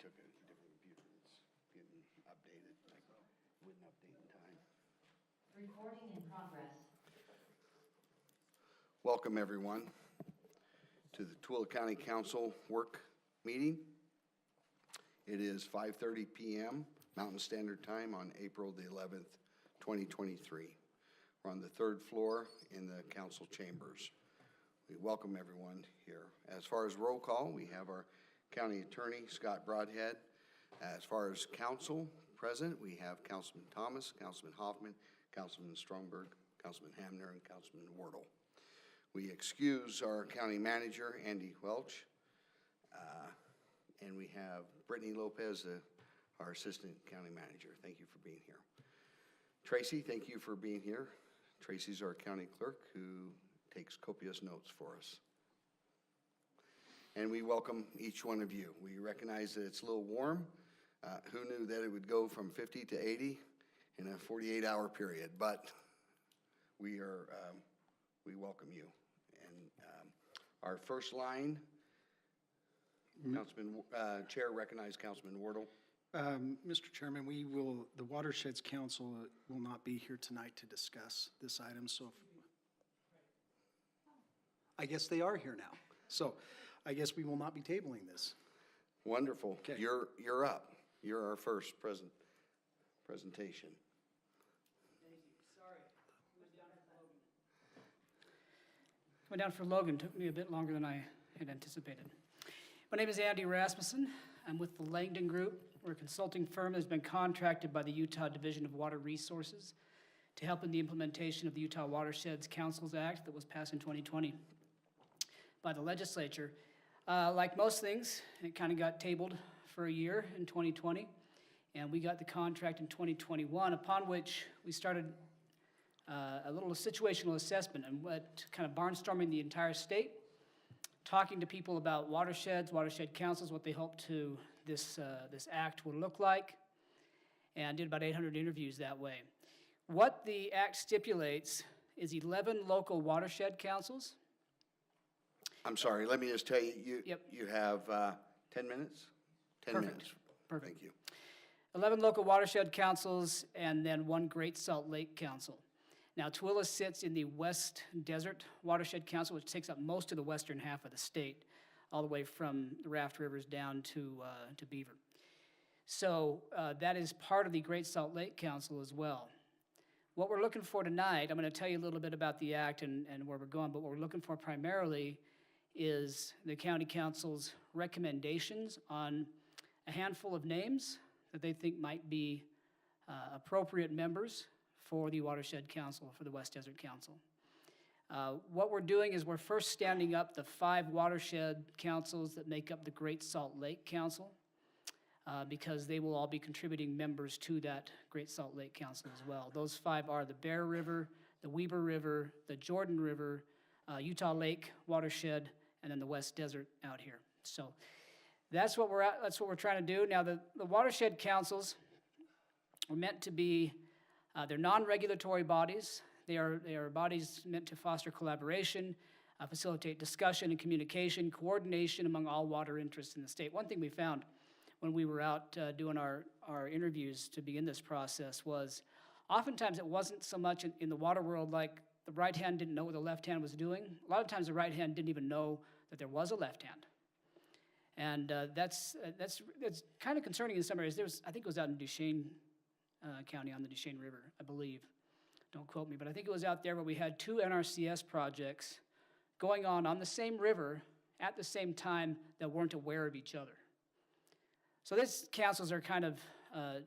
took a different computer. It's getting updated. I wouldn't update in time. Recording in progress. Welcome, everyone, to the Tooele County Council work meeting. It is 5:30 p.m. Mountain Standard Time on April the 11th, 2023. We're on the third floor in the council chambers. We welcome everyone here. As far as roll call, we have our county attorney, Scott Broadhead. As far as council present, we have Councilman Thomas, Councilman Hoffman, Councilman Stromberg, Councilman Hamner, and Councilman Wardle. We excuse our county manager, Andy Welch, and we have Brittany Lopez, our assistant county manager. Thank you for being here. Tracy, thank you for being here. Tracy's our county clerk who takes copious notes for us. And we welcome each one of you. We recognize that it's a little warm. Who knew that it would go from 50 to 80 in a 48-hour period? But we welcome you. And our first line, Councilman Chair recognized Councilman Wardle. Mr. Chairman, the Watersheds Council will not be here tonight to discuss this item, so I guess they are here now. So I guess we will not be tabling this. Wonderful. Okay. You're up. You're our first presentation. Thank you. Sorry. Went down for Logan. Took me a bit longer than I had anticipated. My name is Andy Rasmussen. I'm with the Langdon Group. We're a consulting firm that has been contracted by the Utah Division of Water Resources to help in the implementation of the Utah Watersheds Council Act that was passed in 2020 by the legislature. Like most things, it kind of got tabled for a year in 2020, and we got the contract in 2021, upon which we started a little situational assessment and what kind of barnstorming the entire state, talking to people about watersheds, watershed councils, what they hope to this act would look like, and did about 800 interviews that way. What the act stipulates is 11 local watershed councils. I'm sorry, let me just tell you, Yep. you have 10 minutes? 10 Perfect. minutes. Perfect. Thank you. 11 local watershed councils, and then one Great Salt Lake Council. Now, Tooele sits in the West Desert Watershed Council, which takes up most of the western half of the state, all the way from the Raft Rivers down to Beaver. So that is part of the Great Salt Lake Council as well. What we're looking for tonight, I'm going to tell you a little bit about the act and where we're going, but what we're looking for primarily is the county council's recommendations on a handful of names that they think might be appropriate members for the Watershed Council, for the West Desert Council. What we're doing is we're first standing up the 5 watershed councils that make up the Great Salt Lake Council, because they will all be contributing members to that Great Salt Lake Council as well. Those 5 are the Bear River, the Weber River, the Jordan River, Utah Lake Watershed, and then the West Desert out here. So that's what we're trying to do. Now, the watershed councils are meant to be, they're non-regulatory bodies. They are bodies meant to foster collaboration, facilitate discussion and communication, coordination among all water interests in the state. One thing we found when we were out doing our interviews to begin this process was oftentimes it wasn't so much in the water world like the right hand didn't know what the left hand was doing. A lot of times the right hand didn't even know that there was a left hand. And that's kind of concerning in some areas. I think it was out in Duchesne County on the Duchesne River, I believe. Don't quote me, but I think it was out there where we had 2 NRCS projects going on the same river at the same time that weren't aware of each other. So these councils are kind of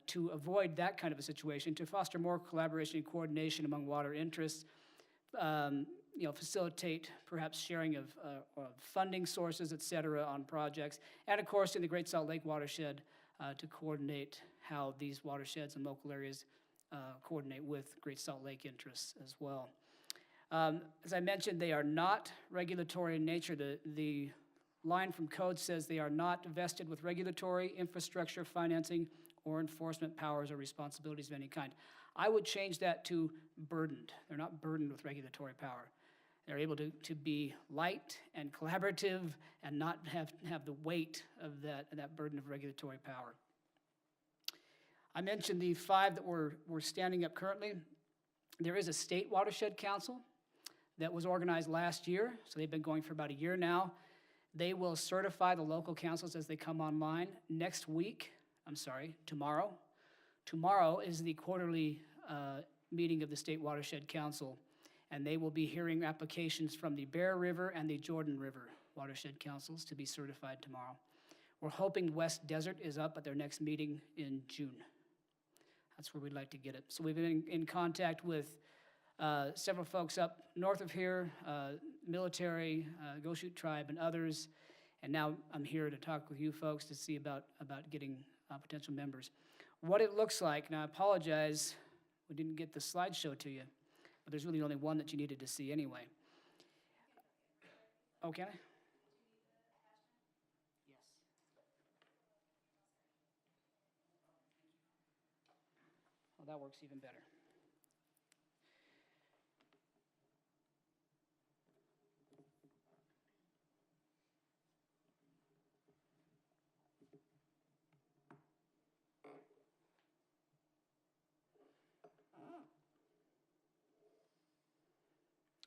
to avoid that kind of a situation, to foster more collaboration and coordination among water interests, facilitate perhaps sharing of funding sources, et cetera, on projects, and of course in the Great Salt Lake watershed to coordinate how these watersheds and local areas coordinate with Great Salt Lake interests as well. As I mentioned, they are not regulatory in nature. The line from code says they are not vested with regulatory, infrastructure, financing, or enforcement powers or responsibilities of any kind. I would change that to burdened. They're not burdened with regulatory power. They're able to be light and collaborative and not have the weight of that burden of regulatory power. I mentioned the 5 that we're standing up currently. There is a state watershed council that was organized last year, so they've been going for about a year now. They will certify the local councils as they come online. Tomorrow. Tomorrow is the quarterly meeting of the State Watershed Council, and they will be hearing applications from the Bear River and the Jordan River Watershed Councils to be certified tomorrow. We're hoping West Desert is up at their next meeting in June. That's where we'd like to get it. So we've been in contact with several folks up north of here, military, Go Shoot Tribe, and others. And now I'm here to talk with you folks to see about getting potential members. What it looks like, now I apologize, we didn't get the slideshow to you, but there's really only one that you needed to see anyway. Oh, can I? Yes. Well, that works even better.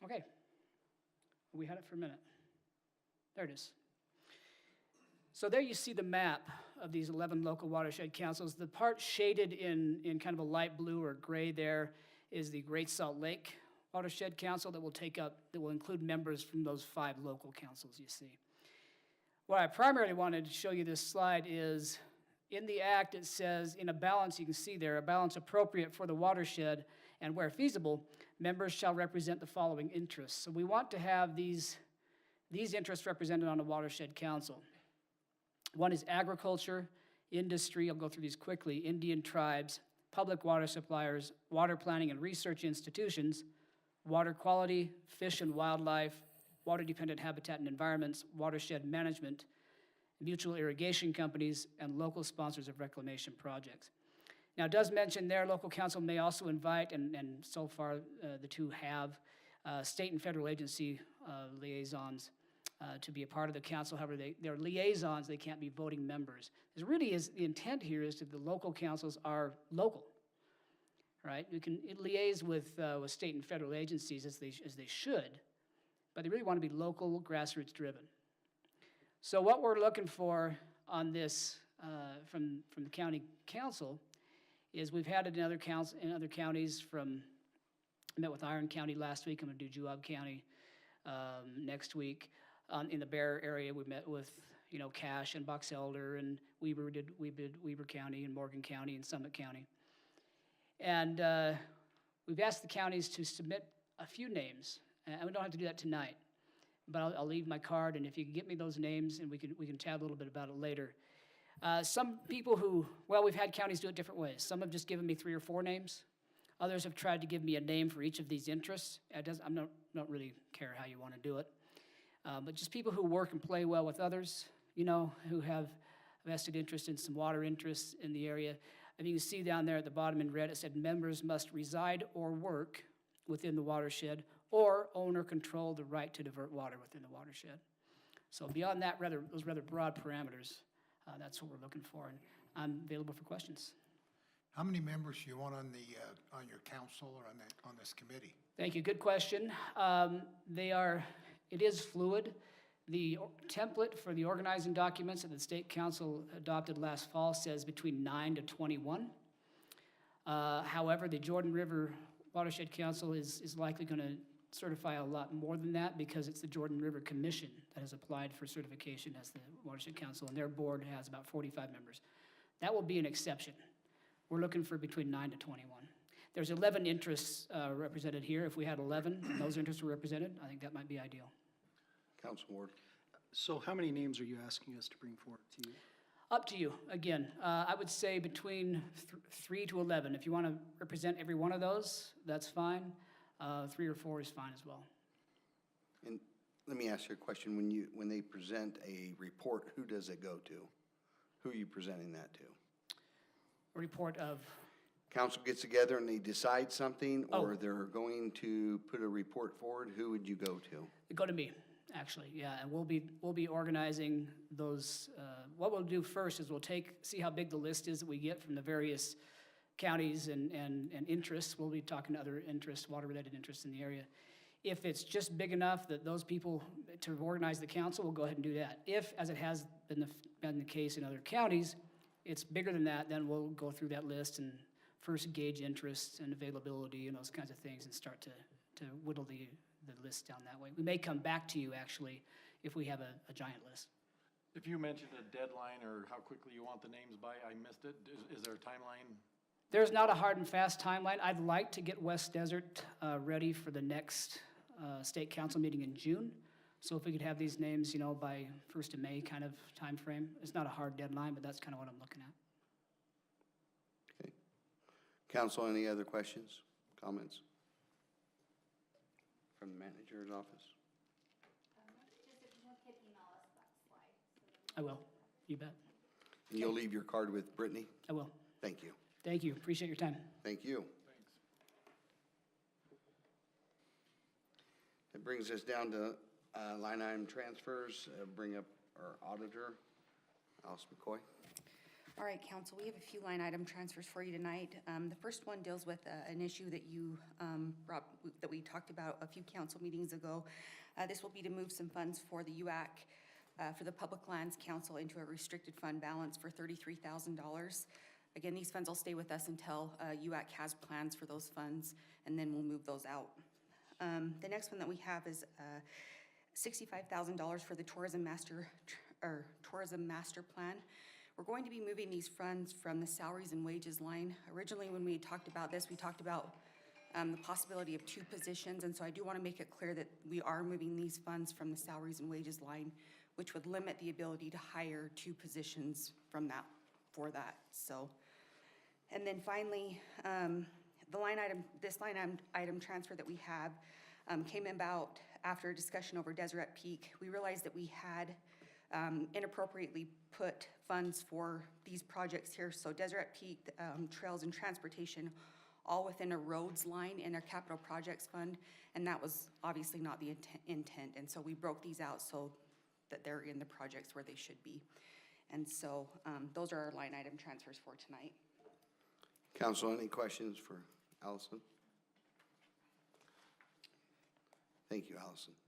Okay, we had it for a minute. There it is. So there you see the map of these 11 local watershed councils. The part shaded in kind of a light blue or gray there is the Great Salt Lake Watershed Council that will include members from those 5 local councils you see. What I primarily wanted to show you this slide is in the act it says in a balance, you can see there, a balance appropriate for the watershed, and where feasible, members shall represent the following interests. So we want to have these interests represented on a watershed council. One is agriculture, industry, I'll go through these quickly, Indian tribes, public water suppliers, water planning and research institutions, water quality, fish and wildlife, water-dependent habitat and environments, watershed management, mutual irrigation companies, and local sponsors of reclamation projects. Now, it does mention there, local council may also invite, and so far the 2 have, state and federal agency liaisons to be a part of the council. However, they're liaisons, they can't be voting members. This really is, the intent here is that the local councils are local, right? You can liaise with state and federal agencies as they should, but they really want to be local, grassroots driven. So what we're looking for on this from the county council is we've had it in other counties from, I met with Iron County last week, I'm gonna do Juab County next week. In the Bear area, we met with, Cache and Box Elder, and we did Weber County and Morgan County and Summit County. And we've asked the counties to submit a few names, and we don't have to do that tonight, but I'll leave my card, and if you can get me those names, and we can chat a little bit about it later. Some people we've had counties do it different ways. Some have just given me 3 or 4 names. Others have tried to give me a name for each of these interests. I don't really care how you want to do it. But just people who work and play well with others, who have vested interest in some water interests in the area. And you can see down there at the bottom in red, it said members must reside or work within the watershed or own or control the right to divert water within the watershed. So beyond that, those rather broad parameters, that's what we're looking for, and I'm available for questions. How many members do you want on your council or on this committee? Thank you. Good question. It is fluid. The template for the organizing documents that the State Council adopted last fall says between 9 to 21. However, the Jordan River Watershed Council is likely going to certify a lot more than that because it's the Jordan River Commission that has applied for certification as the Watershed Council, and their board has about 45 members. That will be an exception. We're looking for between 9 to 21. There's 11 interests represented here. If we had 11 and those interests were represented, I think that might be ideal. Council Ward. So how many names are you asking us to bring forward to you? Up to you. Again, I would say between 3 to 11. If you want to represent every one of those, that's fine. 3 or 4 is fine as well. And let me ask you a question. When they present a report, who does it go to? Who are you presenting that to? A report of? council gets together and they decide something, or Oh. they're going to put a report forward, who would you go to? Go to me, actually, yeah, and we'll be organizing those, what we'll do first is we'll see how big the list is that we get from the various counties and interests. We'll be talking to other interests, water-related interests in the area. If it's just big enough that those people, to organize the council, we'll go ahead and do that. If, as it has been the case in other counties, it's bigger than that, then we'll go through that list and first gauge interests and availability and those kinds of things and start to whittle the list down that way. We may come back to you, actually, if we have a giant list. If you mentioned a deadline or how quickly you want the names by, I missed it. Is there a timeline? There's not a hard and fast timeline. I'd like to get West Desert ready for the next state council meeting in June. So if we could have these names, by 1st of May kind of time frame. It's not a hard deadline, but that's kind of what I'm looking at. Okay. Council, any other questions, comments? From the manager's office? Just if you could email us that slide. I will. You bet. And you'll leave your card with Brittany? I will. Thank you. Thank you. Appreciate your time. Thank you. Thanks. That brings us down to line item transfers. Bring up our auditor, Alison McCoy. All right, council, we have a few line item transfers for you tonight. The first one deals with an issue that you that we talked about a few council meetings ago. This will be to move some funds for the UAC, for the Public Lands Council, into a restricted fund balance for $33,000. Again, these funds will stay with us until UAC has plans for those funds, and then we'll move those out. The next one that we have is $65,000 for the Tourism Master Plan. We're going to be moving these funds from the salaries and wages line. Originally, when we talked about this, we talked about the possibility of 2 positions, and so I do want to make it clear that we are moving these funds from the salaries and wages line, which would limit the ability to hire 2 positions from that, for that. So, and then finally, this line item transfer that we have came about after a discussion over Deseret Peak. We realized that we had inappropriately put funds for these projects here. So Deseret Peak, Trails and Transportation, all within a roads line in our capital projects fund, and that was obviously not the intent. And so we broke these out so that they're in the projects where they should be. And so those are our line item transfers for tonight. Council, any questions for Alison? Thank you, Alison. Do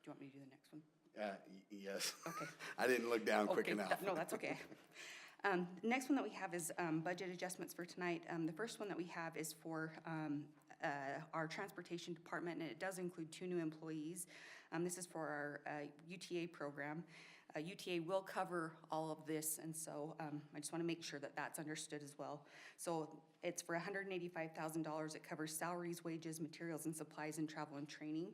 you want me to do the next one? Yes. Okay. I didn't look down quick Okay, enough. No, that's okay. The next one that we have is budget adjustments for tonight. The first one that we have is for our transportation department, and it does include 2 new employees. This is for our UTA program. UTA will cover all of this, and so I just want to make sure that that's understood as well. So it's for $185,000. It covers salaries, wages, materials and supplies, and travel and training.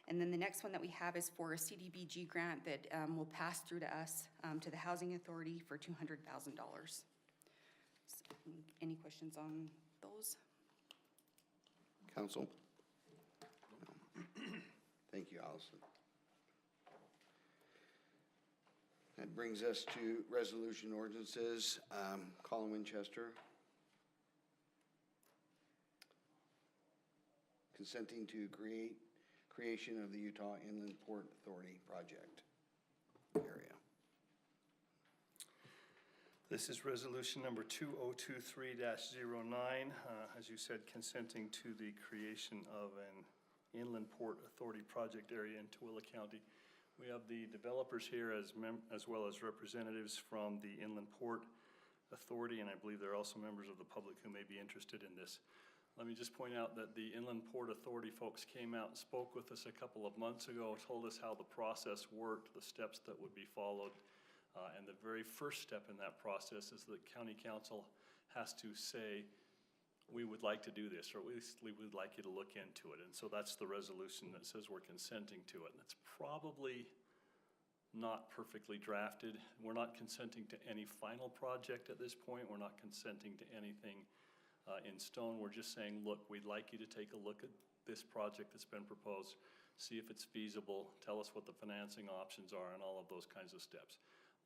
And then the next one that we have is for a CDBG grant that will pass through to us, to the Housing Authority, for $200,000. So, any questions on those? Council? No. Thank you, Alison. That brings us to resolution ordinances. Colin, Winchester. Consenting to creation of the Utah Inland Port Authority project area. This is resolution number 2023-09. As you said, consenting to the creation of an Inland Port Authority project area in Tooele County. We have the developers here as well as representatives from the Inland Port Authority, and I believe there are also members of the public who may be interested in this. Let me just point out that the Inland Port Authority folks came out and spoke with us a couple of months ago, told us how the process worked, the steps that would be followed. And the very first step in that process is that County Council has to say, we would like to do this, or at least we would like you to look into it. And so that's the resolution that says we're consenting to it. And it's probably not perfectly drafted. We're not consenting to any final project at this point. We're not consenting to anything in stone. We're just saying, look, we'd like you to take a look at this project that's been proposed, see if it's feasible, tell us what the financing options are, and all of those kinds of steps.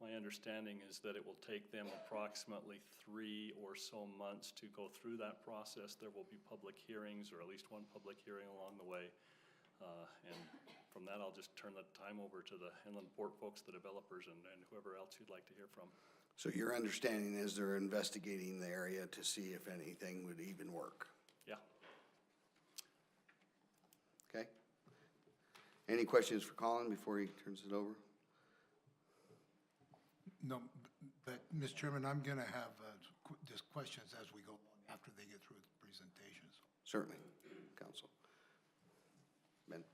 My understanding is that it will take them approximately 3 or so months to go through that process. There will be public hearings, or at least one public hearing along the way. And from that, I'll just turn the time over to the Inland Port folks, the developers, and whoever else you'd like to hear from. So your understanding is they're investigating the area to see if anything would even work? Yeah. Okay. Any questions for Colin before he turns it over? No, but, Mr. Chairman, I'm going to have just questions as we go on after they get through the presentations. Certainly, Council. Ben?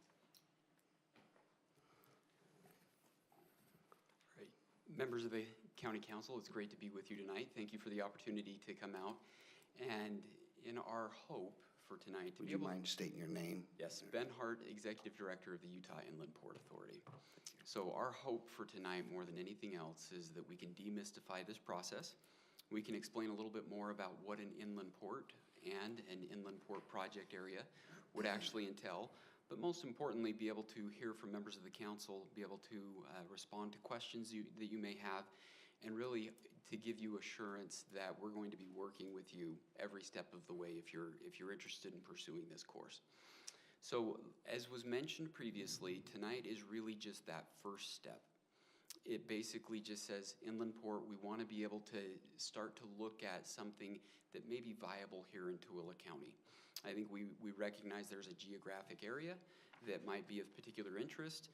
Right. Members of the County Council, it's great to be with you tonight. Thank you for the opportunity to come out. And in our hope for tonight to Would be you able mind stating your name? Yes, Ben Hart, Executive Director of the Utah Inland Port Authority. So our hope for tonight, more than anything else, is that we can demystify this process. We can explain a little bit more about what an inland port and an inland port project area would actually entail, but most importantly, be able to hear from members of the council, be able to respond to questions that you may have, and really to give you assurance that we're going to be working with you every step of the way if you're interested in pursuing this course. So, as was mentioned previously, tonight is really just that first step. It basically just says, Inland Port, we want to be able to start to look at something that may be viable here in Tooele County. I think we recognize there's a geographic area that might be of particular interest,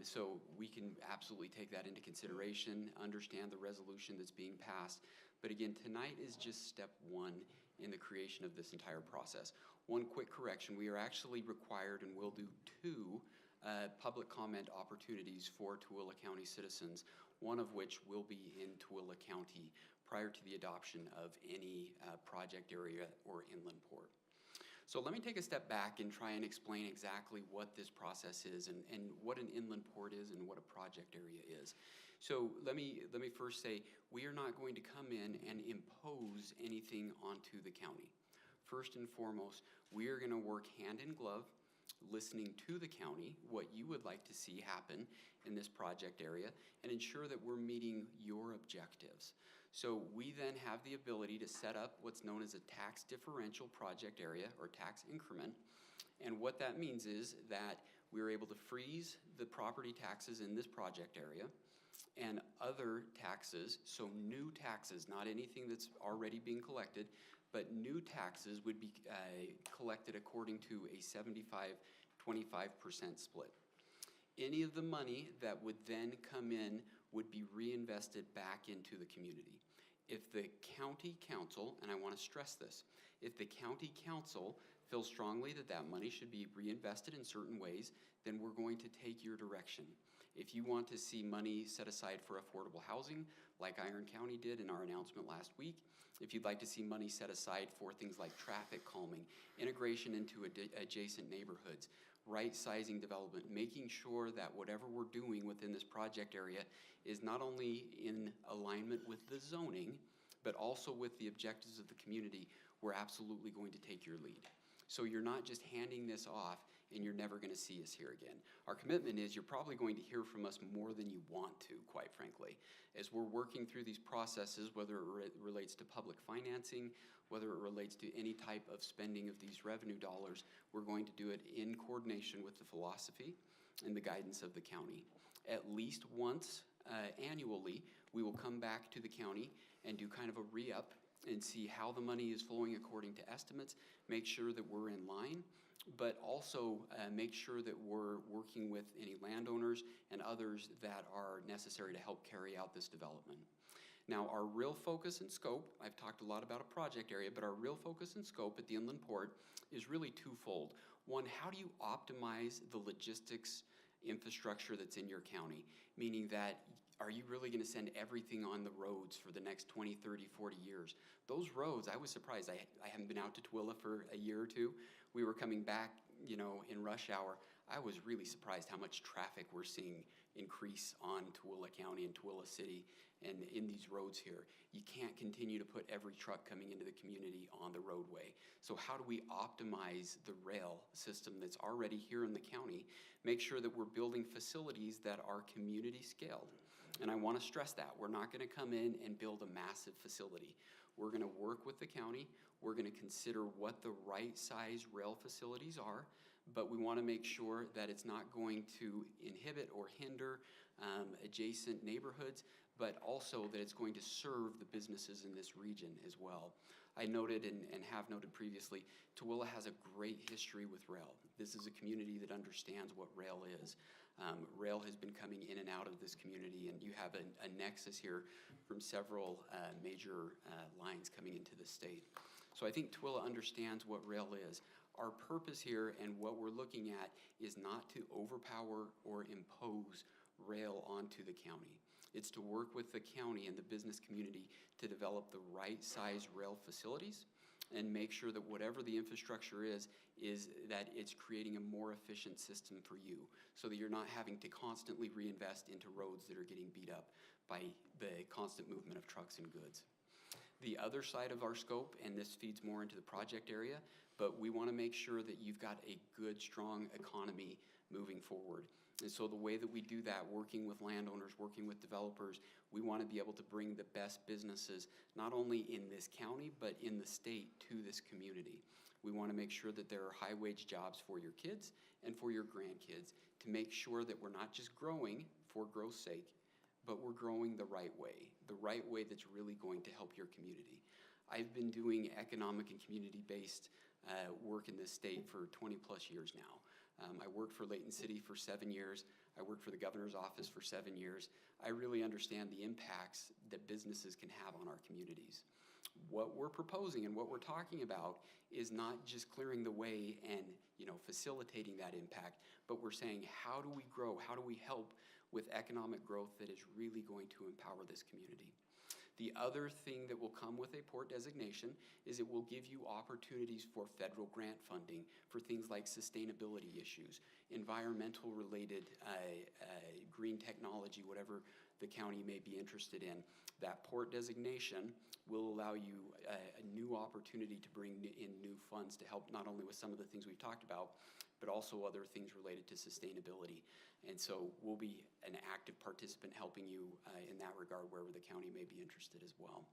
so we can absolutely take that into consideration, understand the resolution that's being passed. But again, tonight is just step one in the creation of this entire process. One quick correction, we are actually required and will do 2 public comment opportunities for Tooele County citizens, one of which will be in Tooele County prior to the adoption of any project area or inland port. So let me take a step back and try and explain exactly what this process is and what an inland port is and what a project area is. So let me first say, we are not going to come in and impose anything onto the county. First and foremost, we are going to work hand in glove, listening to the county, what you would like to see happen in this project area, and ensure that we're meeting your objectives. So we then have the ability to set up what's known as a tax differential project area or tax increment. And what that means is that we're able to freeze the property taxes in this project area and other taxes, so new taxes, not anything that's already being collected, but new taxes would be collected according to a 75-25% split. Any of the money that would then come in would be reinvested back into the community. If the county council, and I want to stress this, if the county council feels strongly that that money should be reinvested in certain ways, then we're going to take your direction. If you want to see money set aside for affordable housing, like Iron County did in our announcement last week, if you'd like to see money set aside for things like traffic calming, integration into adjacent neighborhoods, right-sizing development, making sure that whatever we're doing within this project area is not only in alignment with the zoning, but also with the objectives of the community, we're absolutely going to take your lead. So you're not just handing this off and you're never going to see us here again. Our commitment is you're probably going to hear from us more than you want to, quite frankly. As we're working through these processes, whether it relates to public financing, whether it relates to any type of spending of these revenue dollars, we're going to do it in coordination with the philosophy and the guidance of the county. At least once annually, we will come back to the county and do kind of a re-up and see how the money is flowing according to estimates, make sure that we're in line, but also make sure that we're working with any landowners and others that are necessary to help carry out this development. Now, our real focus and scope, I've talked a lot about a project area, but our real focus and scope at the Inland Port is really twofold. One, how do you optimize the logistics infrastructure that's in your county? Meaning that, are you really going to send everything on the roads for the next 20, 30, 40 years? Those roads, I was surprised. I haven't been out to Tooele for a year or two. We were coming back, in rush hour. I was really surprised how much traffic we're seeing increase on Tooele County and Tooele City and in these roads here. You can't continue to put every truck coming into the community on the roadway. So how do we optimize the rail system that's already here in the county, make sure that we're building facilities that are community scaled? And I want to stress that. We're not going to come in and build a massive facility. We're going to work with the county. We're going to consider what the right size rail facilities are, but we want to make sure that it's not going to inhibit or hinder adjacent neighborhoods, but also that it's going to serve the businesses in this region as well. I noted and have noted previously, Tooele has a great history with rail. This is a community that understands what rail is. Rail has been coming in and out of this community, and you have a nexus here from several major lines coming into the state. So I think Tooele understands what rail is. Our purpose here and what we're looking at is not to overpower or impose rail onto the county. It's to work with the county and the business community to develop the right size rail facilities and make sure that whatever the infrastructure is that it's creating a more efficient system for you so that you're not having to constantly reinvest into roads that are getting beat up by the constant movement of trucks and goods. The other side of our scope, and this feeds more into the project area, but we want to make sure that you've got a good, strong economy moving forward. And so the way that we do that, working with landowners, working with developers, we want to be able to bring the best businesses, not only in this county, but in the state to this community. We want to make sure that there are high-wage jobs for your kids and for your grandkids to make sure that we're not just growing for growth's sake, but we're growing the right way that's really going to help your community. I've been doing economic and community-based work in this state for 20 plus years now. I worked for Layton City for 7 years. I worked for the governor's office for 7 years. I really understand the impacts that businesses can have on our communities. What we're proposing and what we're talking about is not just clearing the way and facilitating that impact, but we're saying, how do we grow? How do we help with economic growth that is really going to empower this community? The other thing that will come with a port designation is it will give you opportunities for federal grant funding for things like sustainability issues, environmental related green technology, whatever the county may be interested in. That port designation will allow you a new opportunity to bring in new funds to help not only with some of the things we've talked about, but also other things related to sustainability. And so we'll be an active participant helping you in that regard wherever the county may be interested as well.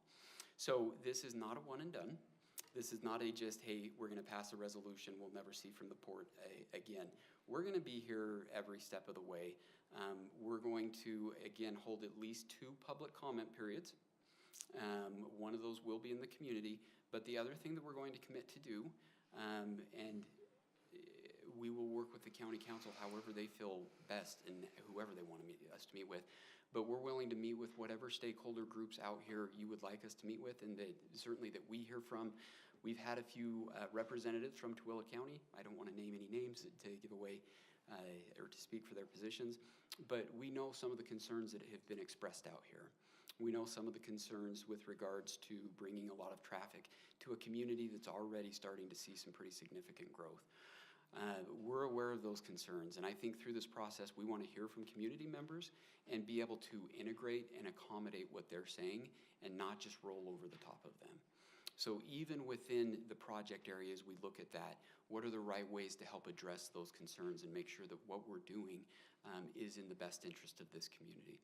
So this is not a one and done. This is not a just, hey, we're going to pass a resolution we'll never see from the port again. We're going to be here every step of the way. We're going to, again, hold at least 2 public comment periods. One of those will be in the community, but the other thing that we're going to commit to do, and we will work with the county council however they feel best and whoever they want us to meet with. But we're willing to meet with whatever stakeholder groups out here you would like us to meet with, and that certainly that we hear from. We've had a few representatives from Tooele County. I don't want to name any names to give away or to speak for their positions, but we know some of the concerns that have been expressed out here. We know some of the concerns with regards to bringing a lot of traffic to a community that's already starting to see some pretty significant growth. We're aware of those concerns, and I think through this process we want to hear from community members and be able to integrate and accommodate what they're saying and not just roll over the top of them. So even within the project areas, we look at that. What are the right ways to help address those concerns and make sure that what we're doing is in the best interest of this community?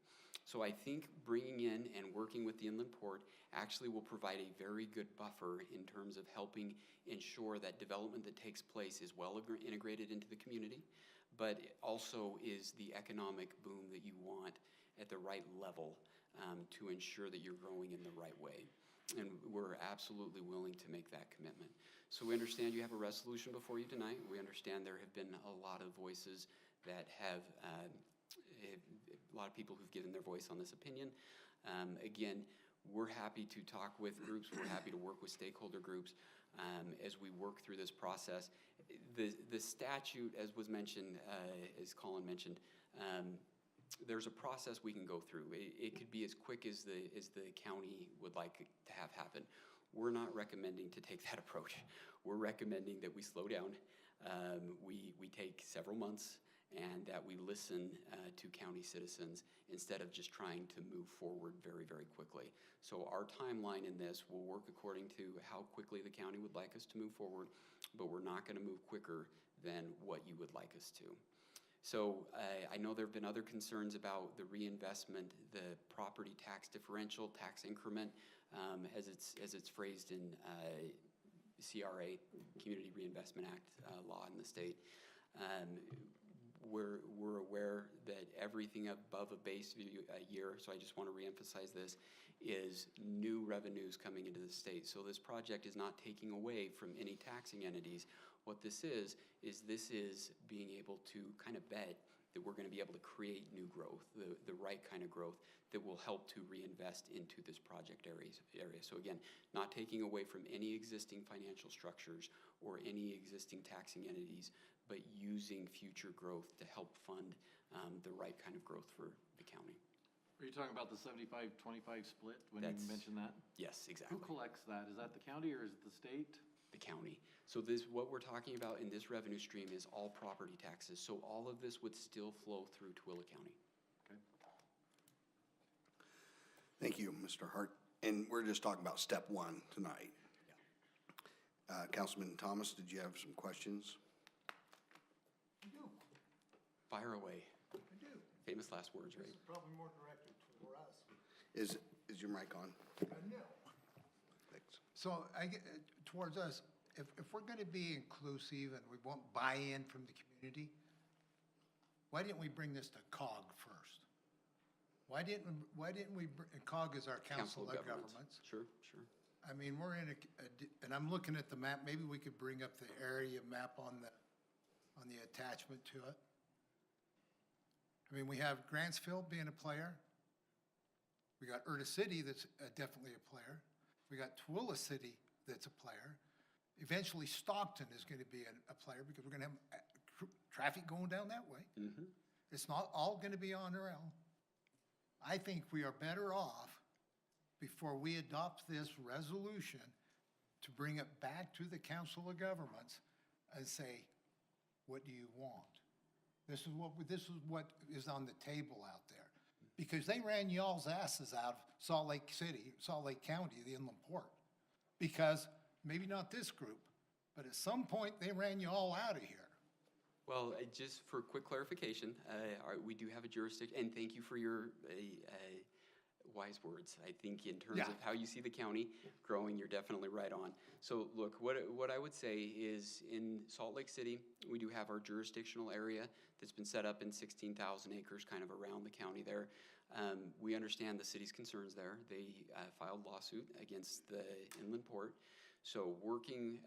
So I think bringing in and working with the inland port actually will provide a very good buffer in terms of helping ensure that development that takes place is well integrated into the community, but also is the economic boom that you want at the right level to ensure that you're growing in the right way. And we're absolutely willing to make that commitment. So we understand you have a resolution before you tonight. We understand there have been a lot of voices that have a lot of people who've given their voice on this opinion. Again, we're happy to talk with groups. We're happy to work with stakeholder groups as we work through this process. The statute, as was mentioned, as Colin mentioned, there's a process we can go through. It could be as quick as the county would like to have happen. We're not recommending to take that approach. We're recommending that we slow down. We take several months and that we listen to county citizens instead of just trying to move forward very, very quickly. So our timeline in this will work according to how quickly the county would like us to move forward, but we're not going to move quicker than what you would like us to. So I know there have been other concerns about the reinvestment, the property tax differential, tax increment, as it's phrased in CRA, Community Reinvestment Act law in the state. We're aware that everything above a base year, so I just want to reemphasize this, is new revenues coming into the state. So this project is not taking away from any taxing entities. What this is being able to kind of bet that we're going to be able to create new growth, the right kind of growth that will help to reinvest into this project area. So again, not taking away from any existing financial structures or any existing taxing entities, but using future growth to help fund the right kind of growth for the county. Are you talking about the 75-25 split when That's- you mentioned that? Yes, exactly. Who collects that? Is that the county or is it the state? The county. So what we're talking about in this revenue stream is all property taxes. So all of this would still flow through Tooele County. Okay. Thank you, Mr. Hart. And we're just talking about step one tonight. Councilman Thomas, did you have some questions? I do, Fire away. I do. Famous last words, This right? is probably more directed toward us. Is your mic on? No. Thanks. So towards us, if we're going to be inclusive and we want buy-in from the community, why didn't we bring this to COG first? Why didn't we, COG is our Council of Governments. Sure. I mean, we're in and I'm looking at the map, maybe we could bring up the area map on the attachment to it. I mean, we have Grantsville being a player. We got Erta City that's definitely a player. We got Tooele City that's a player. Eventually Stockton is going to be a player because we're going to have traffic going down that way. Mm-hmm. It's not all going to be on rail. I think we are better off before we adopt this resolution to bring it back to the Council of Governments and say, what do you want? This is what is on the table out there. Because they ran y'all's asses out of Salt Lake County, the inland port. Because, maybe not this group, but at some point they ran you all out of here. Well, just for quick clarification, we do have a jurisdiction, and thank you for your wise words. I think in terms of how you see the county growing, you're definitely right on. So look, what I would say is in Salt Lake City, we do have our jurisdictional area that's been set up in 16,000 acres kind of around the county there. We understand the city's concerns there. They filed lawsuit against the inland port. So working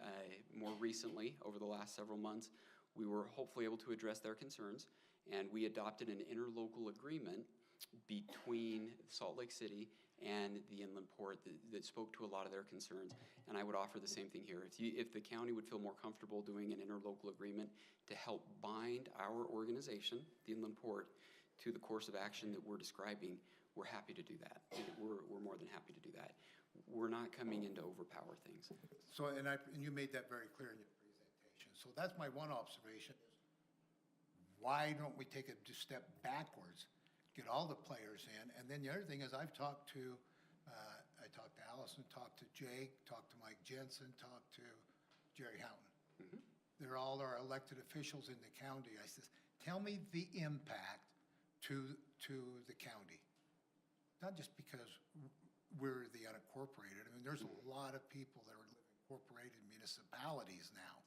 more recently over the last several months, we were hopefully able to address their concerns, and we adopted an interlocal agreement between Salt Lake City and the inland port that spoke to a lot of their concerns. And I would offer the same thing here. If the county would feel more comfortable doing an interlocal agreement to help bind our organization, the inland port, to the course of action that we're describing, we're happy to do that. We're more than happy to do that. We're not coming in to overpower things. So, and you made that very clear in your presentation. So that's my one observation is, why don't we take a step backwards, get all the players in? And then the other thing is I've talked to Alison, talked to Jake, talked to Mike Jensen, talked to Jerry Houghton. Mm-hmm. They're all our elected officials in the county. I says, tell me the impact to the county. Not just because we're the unincorporated. I mean, there's a lot of people that are living in incorporated municipalities now.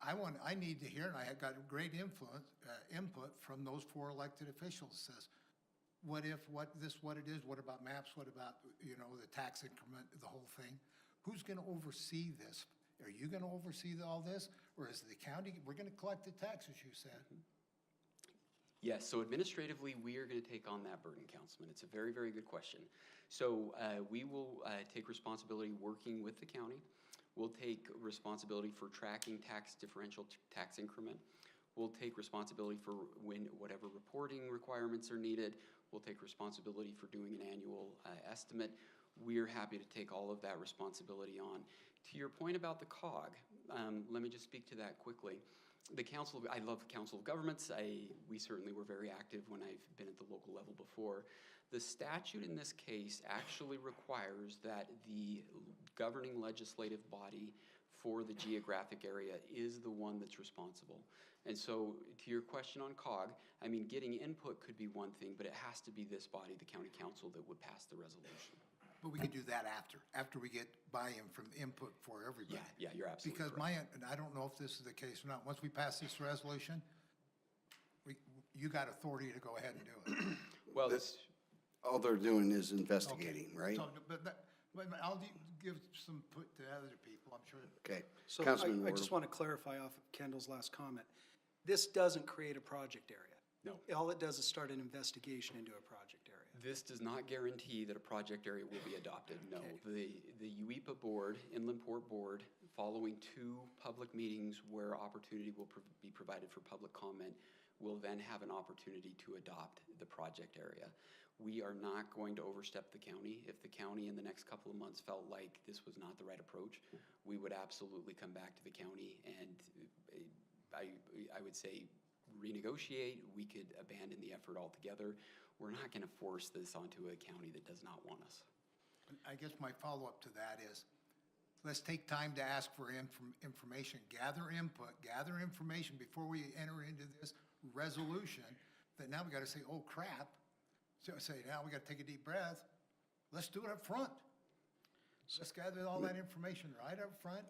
I need to hear, and I have got great input from those 4 elected officials. Says, what it is, what about maps, what about, the tax increment, the whole thing? Who's gonna oversee this? Are you gonna oversee all this? Or is the county, we're gonna collect the taxes, you said? Yes, so administratively, we are going to take on that burden, Councilman. It's a very, very good question. So we will take responsibility working with the county. We'll take responsibility for tracking tax differential, tax increment. We'll take responsibility for whatever reporting requirements are needed. We'll take responsibility for doing an annual estimate. We're happy to take all of that responsibility on. To your point about the COG, let me just speak to that quickly. I love the Council of Governments. We certainly were very active when I've been at the local level before. The statute in this case actually requires that the governing legislative body for the geographic area is the one that's responsible. And so, to your question on COG, I mean, getting input could be one thing, but it has to be this body, the county council, that would pass the resolution. But we can do that after we get buy-in from input for everybody. Yeah, you're absolutely Because correct. and I don't know if this is the case or not, once we pass this resolution, you got authority to go ahead and do it. Well, All they're doing is investigating, right? So, but I'll give some put to other people, I'm sure. Okay. So Councilman I just Wardle. want to clarify off of Kendall's last comment. This doesn't create a project area. No. All it does is start an investigation into a project area. this does not guarantee that a project area will be adopted, no. The UEPA board, Inland Port Board, following 2 public meetings where opportunity will be provided for public comment, will then have an opportunity to adopt the project area. We are not going to overstep the county. If the county in the next couple of months felt like this was not the right approach, we would absolutely come back to the county and I would say renegotiate. We could abandon the effort altogether. We're not going to force this onto a county that does not want us. I guess my follow-up to that is, let's take time to ask for information, gather input, gather information before we enter into this resolution, that now we gotta say, oh crap. So say, now we gotta take a deep breath. Let's do it up front. Let's gather all that information right up front,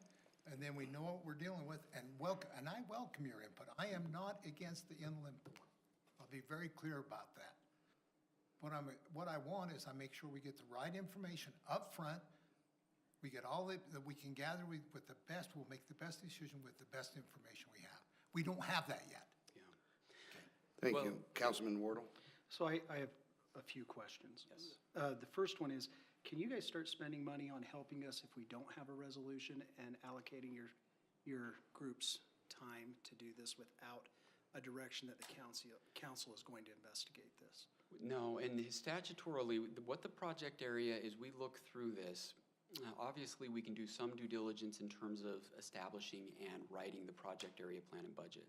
and then we know what we're dealing with, and I welcome your input. I am not against the inland port. I'll be very clear about that. What I want is I make sure we get the right information up front. We get all that we can gather with the best. We'll make the best decision with the best information we have. We don't have that yet. Thank Well, you. Councilman Wardle? So I have a few questions. Yes. The first one is, can you guys start spending money on helping us if we don't have a resolution and allocating your group's time to do this without a direction that the council is going to investigate this? No, and statutorily, what the project area is, we look through this. Obviously, we can do some due diligence in terms of establishing and writing the project area plan and budget.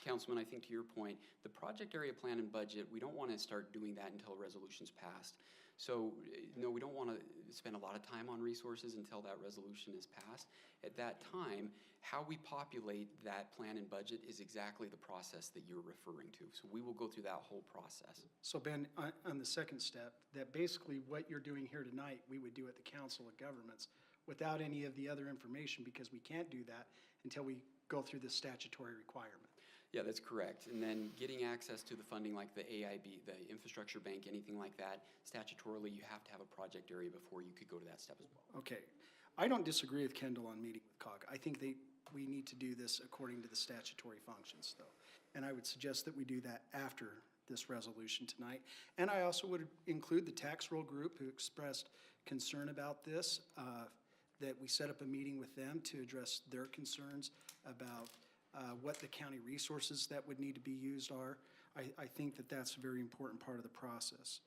Councilman, I think to your point, the project area plan and budget, we don't want to start doing that until a resolution's passed. So, no, we don't want to spend a lot of time on resources until that resolution is passed. At that time, how we populate that plan and budget is exactly the process that you're referring to. So we will go through that whole process. So Ben, on the second step, that basically what you're doing here tonight, we would do at the Council of Governments without any of the other information, because we can't do that until we go through the statutory requirement. Yeah, that's correct. And then getting access to the funding like the AIB, the infrastructure bank, anything like that, statutorily, you have to have a project area before you could go to that step as well. Okay. I don't disagree with Kendall on meeting with COG. I think we need to do this according to the statutory functions, though. And I would suggest that we do that after this resolution tonight. And I also would include the tax roll group who expressed concern about this, that we set up a meeting with them to address their concerns about what the county resources that would need to be used are. I think that that's a very important part of the process.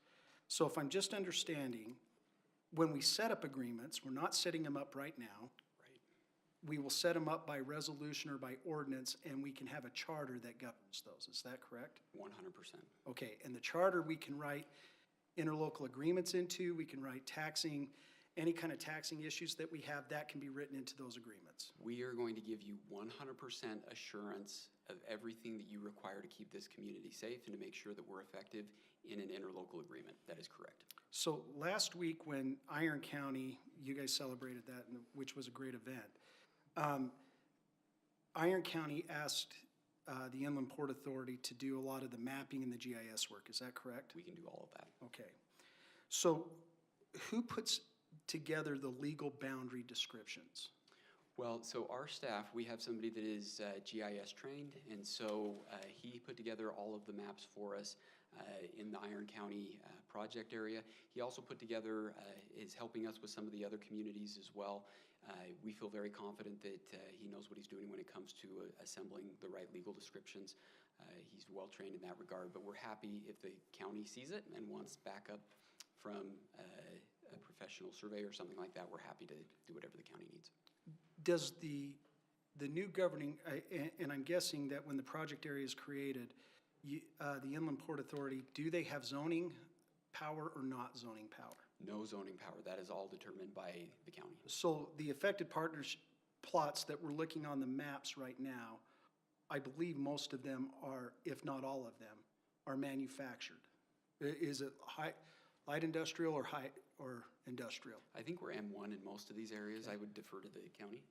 So if I'm just understanding, when we set up agreements, we're not setting them up right now. Right. We will set them up by resolution or by ordinance, and we can have a charter that governs those. Is that correct? 100%. Okay, and the charter we can write interlocal agreements into, we can write taxing, any kind of taxing issues that we have, that can be written into those agreements. We are going to give you 100% assurance of everything that you require to keep this community safe and to make sure that we're effective in an interlocal agreement. That is correct. So last week when Iron County, you guys celebrated that, which was a great event, Iron County asked the Inland Port Authority to do a lot of the mapping and the GIS work. Is that correct? We can do all of that. Okay. So who puts together the legal boundary descriptions? Well, so our staff, we have somebody that is GIS trained, and so he put together all of the maps for us in the Iron County project area. He also put together, is helping us with some of the other communities as well. We feel very confident that he knows what he's doing when it comes to assembling the right legal descriptions. He's well trained in that regard, but we're happy if the county sees it and wants backup from a professional surveyor or something like that. We're happy to do whatever the county needs. Does the new governing, and I'm guessing that when the project area is created, the Inland Port Authority, do they have zoning power or not zoning power? No zoning power. That is all determined by the county. So the affected plots that we're looking on the maps right now, I believe most of them are, if not all of them, are manufactured. Is it light industrial or industrial? I think we're M1 in most of these areas. I would defer to the county.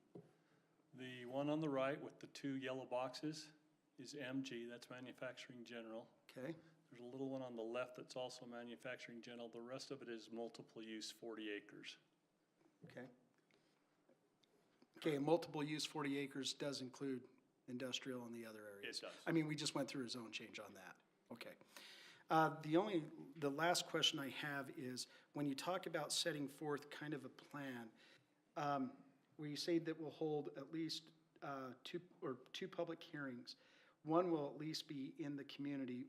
The one on the right with the 2 yellow boxes is MG, that's manufacturing general. Okay, There's a little one on the left that's also manufacturing general. The rest of it is multiple use 40 acres. okay. Okay, multiple use 40 acres does include industrial in the other areas. It does. I mean, we just went through a zone change on that. Okay. The last question I have is, when you talk about setting forth kind of a plan, where you say that we'll hold at least two public hearings, one will at least be in the community,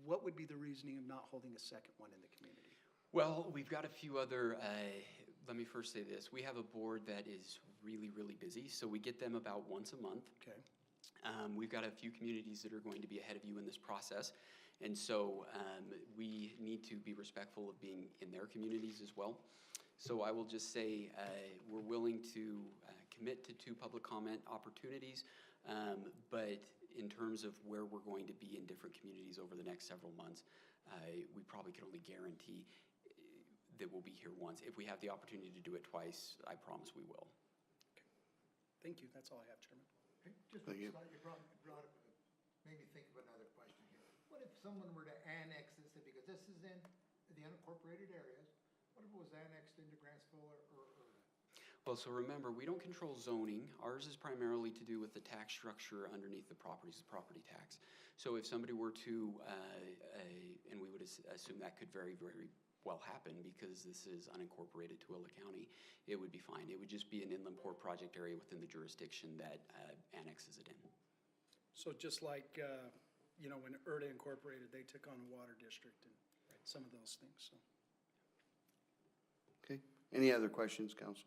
what would be the reasoning of not holding a second one in the community? Well, we've got a few other, let me first say this. We have a board that is really, really busy, so we get them about once a month. Okay. We've got a few communities that are going to be ahead of you in this process, and so we need to be respectful of being in their communities as well. So I will just say we're willing to commit to 2 public comment opportunities, but in terms of where we're going to be in different communities over the next several months, we probably can only guarantee that we'll be here once. If we have the opportunity to do it twice, I promise we will. Thank you, that's all I have, Chairman. Just Thank you. slightly brought up, made me think of another question here. What if someone were to annex this, because this is in the unincorporated areas, what if it was annexed into Grantsville or Well, so remember, we don't control zoning. Ours is primarily to do with the tax structure underneath the properties, the property tax. So if somebody were to, and we would assume that could very, very well happen because this is unincorporated Tooele County, it would be fine. It would just be an inland port project area within the jurisdiction that annexes it in. So just like, when ERDA Incorporated, they took on a water district and some of those things, so. Okay, any other questions, council?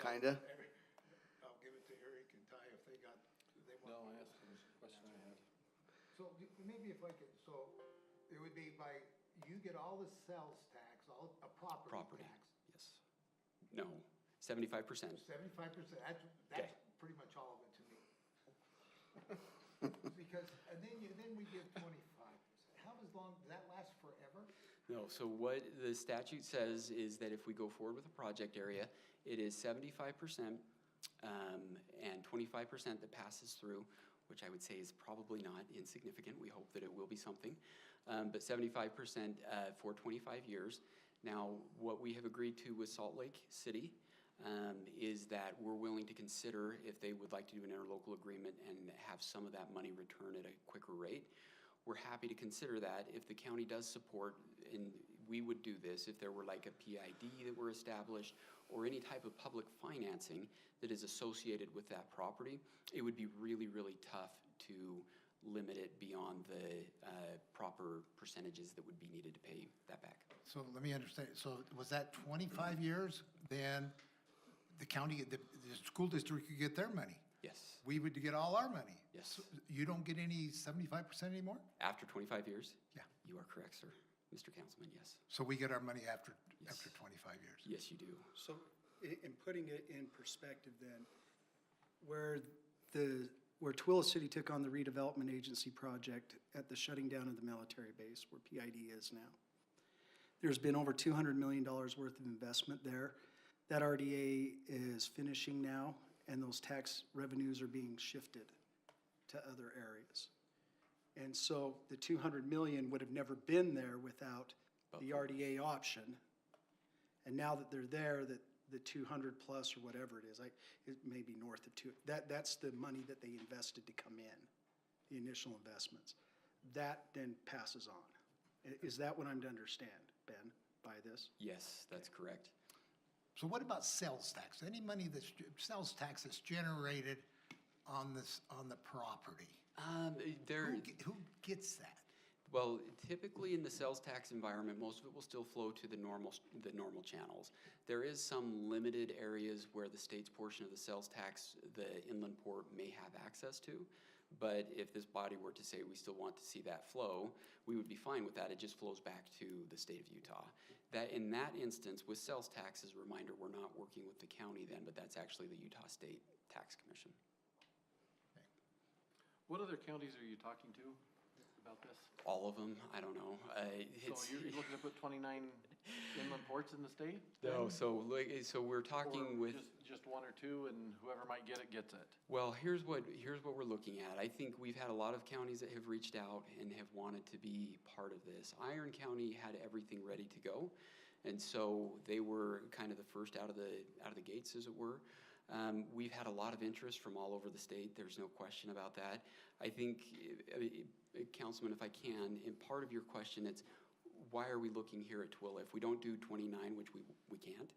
Kinda? I'll give it to Eric and Ty if they want. No, I asked the question I had. So maybe if I could, so it would be you get all the sales tax, all property tax. Yes. No, 75%. 75%, that's Okay. pretty much all of it to me. Because, and then we give 25%. How long, does that last forever? No, so what the statute says is that if we go forward with a project area, it is 75% and 25% that passes through, which I would say is probably not insignificant. We hope that it will be something. But 75% for 25 years. Now, what we have agreed to with Salt Lake City is that we're willing to consider if they would like to do an interlocal agreement and have some of that money return at a quicker rate. We're happy to consider that if the county does support, and we would do this if there were like a PID that were established or any type of public financing that is associated with that property. It would be really, really tough to limit it beyond the proper percentages that would be needed to pay that back. So let me understand, so was that 25 years, then the county, the school district could get their money? Yes. We would get all our money? Yes. So you don't get any 75% anymore? After 25 years? Yeah. You are correct, sir. Mr. Councilman, yes. So we get our money after Yes. 25 years? Yes, you do. So, in putting it in perspective then, where Tooele City took on the redevelopment agency project at the shutting down of the military base, where PID is now, there's been over $200 million worth of investment there. That RDA is finishing now, and those tax revenues are being shifted to other areas. And so the 200 million would have never been there without the RDA option. And now that they're there, that the 200 plus or whatever it is, it may be north of that's the money that they invested to come in, the initial investments. That then passes on. Is that what I'm to understand, Ben, by this? Yes, that's correct. So what about sales tax? Any money sales tax that's generated on the property? Who gets that? Well, typically in the sales tax environment, most of it will still flow to the normal channels. There is some limited areas where the state's portion of the sales tax, the inland port may have access to. But if this body were to say we still want to see that flow, we would be fine with that. It just flows back to the state of Utah. That, in that instance, with sales tax, as a reminder, we're not working with the county then, but that's actually the Utah State Tax Commission. What other counties are you talking to about this? All of them, I don't know. So you're looking to put 29 inland ports in the state? No, then? so we're talking Or with. just one or two, and whoever might get it, gets it? Well, here's what we're looking at. I think we've had a lot of counties that have reached out and have wanted to be part of this. Iron County had everything ready to go, and so they were kind of the first out of the gates, as it were. We've had a lot of interest from all over the state. There's no question about that. I think, Councilman, if I can, in part of your question, it's why are we looking here at Tooele? If we don't do 29, which we can't,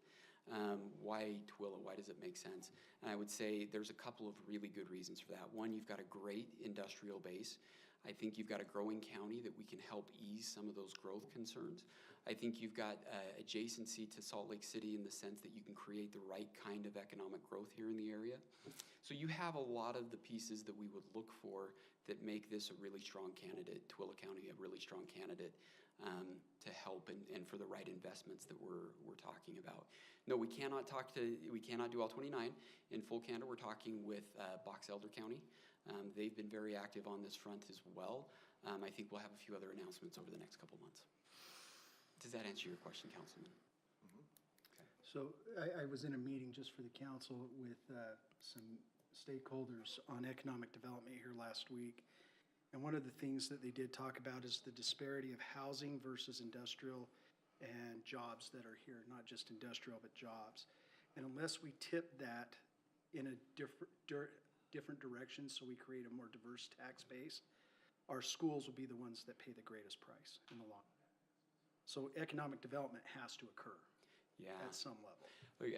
why Tooele? Why does it make sense? And I would say there's a couple of really good reasons for that. One, you've got a great industrial base. I think you've got a growing county that we can help ease some of those growth concerns. I think you've got adjacency to Salt Lake City in the sense that you can create the right kind of economic growth here in the area. So you have a lot of the pieces that we would look for that make this a really strong candidate, Tooele County a really strong candidate to help and for the right investments that we're talking about. No, we cannot do all 29. In full candor, we're talking with Box Elder County. They've been very active on this front as well. I think we'll have a few other announcements over the next couple months. Does that answer your question, Councilman? So I was in a meeting just for the council with some stakeholders on economic development here last week. And one of the things that they did talk about is the disparity of housing versus industrial and jobs that are here, not just industrial, but jobs. And unless we tip that in a different direction so we create a more diverse tax base, our schools will be the ones that pay the greatest price in the long run. So economic development has to occur at some level. Look,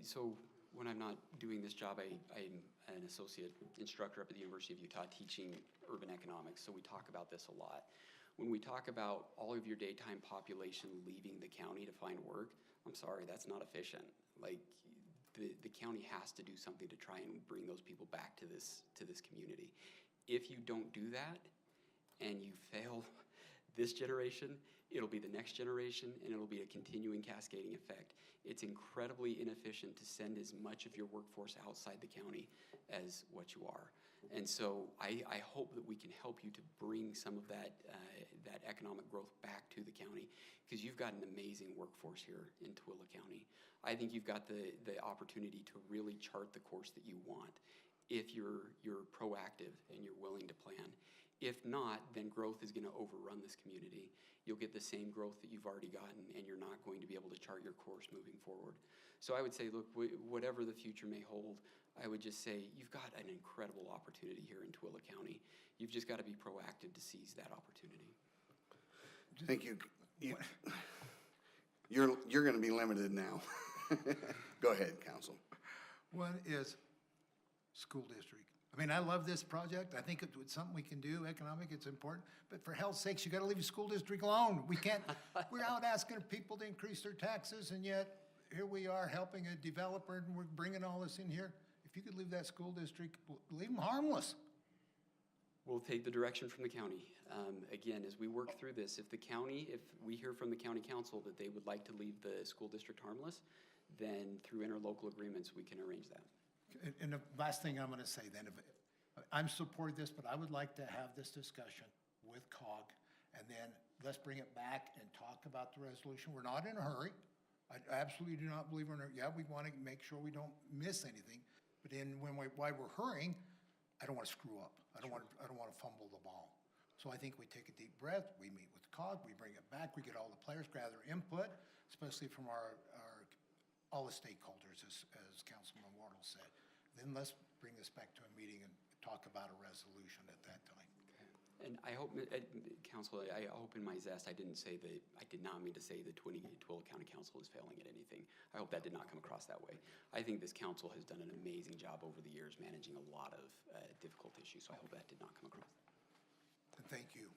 so when I'm not doing this job, I'm an associate instructor up at the University of Utah teaching urban economics, so we talk about this a lot. When we talk about all of your daytime population leaving the county to find work, I'm sorry, that's not efficient. Like, the county has to do something to try and bring those people back to this community. If you don't do that and you fail this generation, it'll be the next generation, and it'll be a continuing cascading effect. It's incredibly inefficient to send as much of your workforce outside the county as what you are. And so I hope that we can help you to bring some of that economic growth back to the county, because you've got an amazing workforce here in Tooele County. I think you've got the opportunity to really chart the course that you want if you're proactive and you're willing to plan. If not, then growth is going to overrun this community. You'll get the same growth that you've already gotten, and you're not going to be able to chart your course moving forward. So I would say, look, whatever the future may hold, I would just say you've got an incredible opportunity here in Tooele County. You've just got to be proactive to seize that opportunity. Thank you. You're going to be limited now. Go ahead, Council. One is school district. I mean, I love this project. I think it's something we can do, economic, it's important. But for hell's sakes, you gotta leave the school district alone. We can't, we're out asking people to increase their taxes, and yet here we are helping a developer, and we're bringing all this in here. If you could leave that school district, leave them harmless. We'll take the direction from the county. Again, as we work through this, if we hear from the county council that they would like to leave the school district harmless, then through interlocal agreements, we can arrange that. And the last thing I'm gonna say then, I'm supporting this, but I would like to have this discussion with COG, and then let's bring it back and talk about the resolution. We're not in a hurry. I absolutely do not believe we're in a hurry. Yeah, we wanna make sure we don't miss anything, but while we're hurrying, I don't wanna screw up. I don't wanna fumble the ball. So I think we take a deep breath, we meet with COG, we bring it back, we get all the players, gather input, especially from all the stakeholders, as Councilman Wardle said. Then let's bring this back to a meeting and talk about a resolution at that time. And I hope, Council, I hope in my zest, I did not mean to say the Tooele County Council is failing at anything. I hope that did not come across that way. I think this council has done an amazing job over the years managing a lot of difficult issues, so I hope that did not come across. Thank you.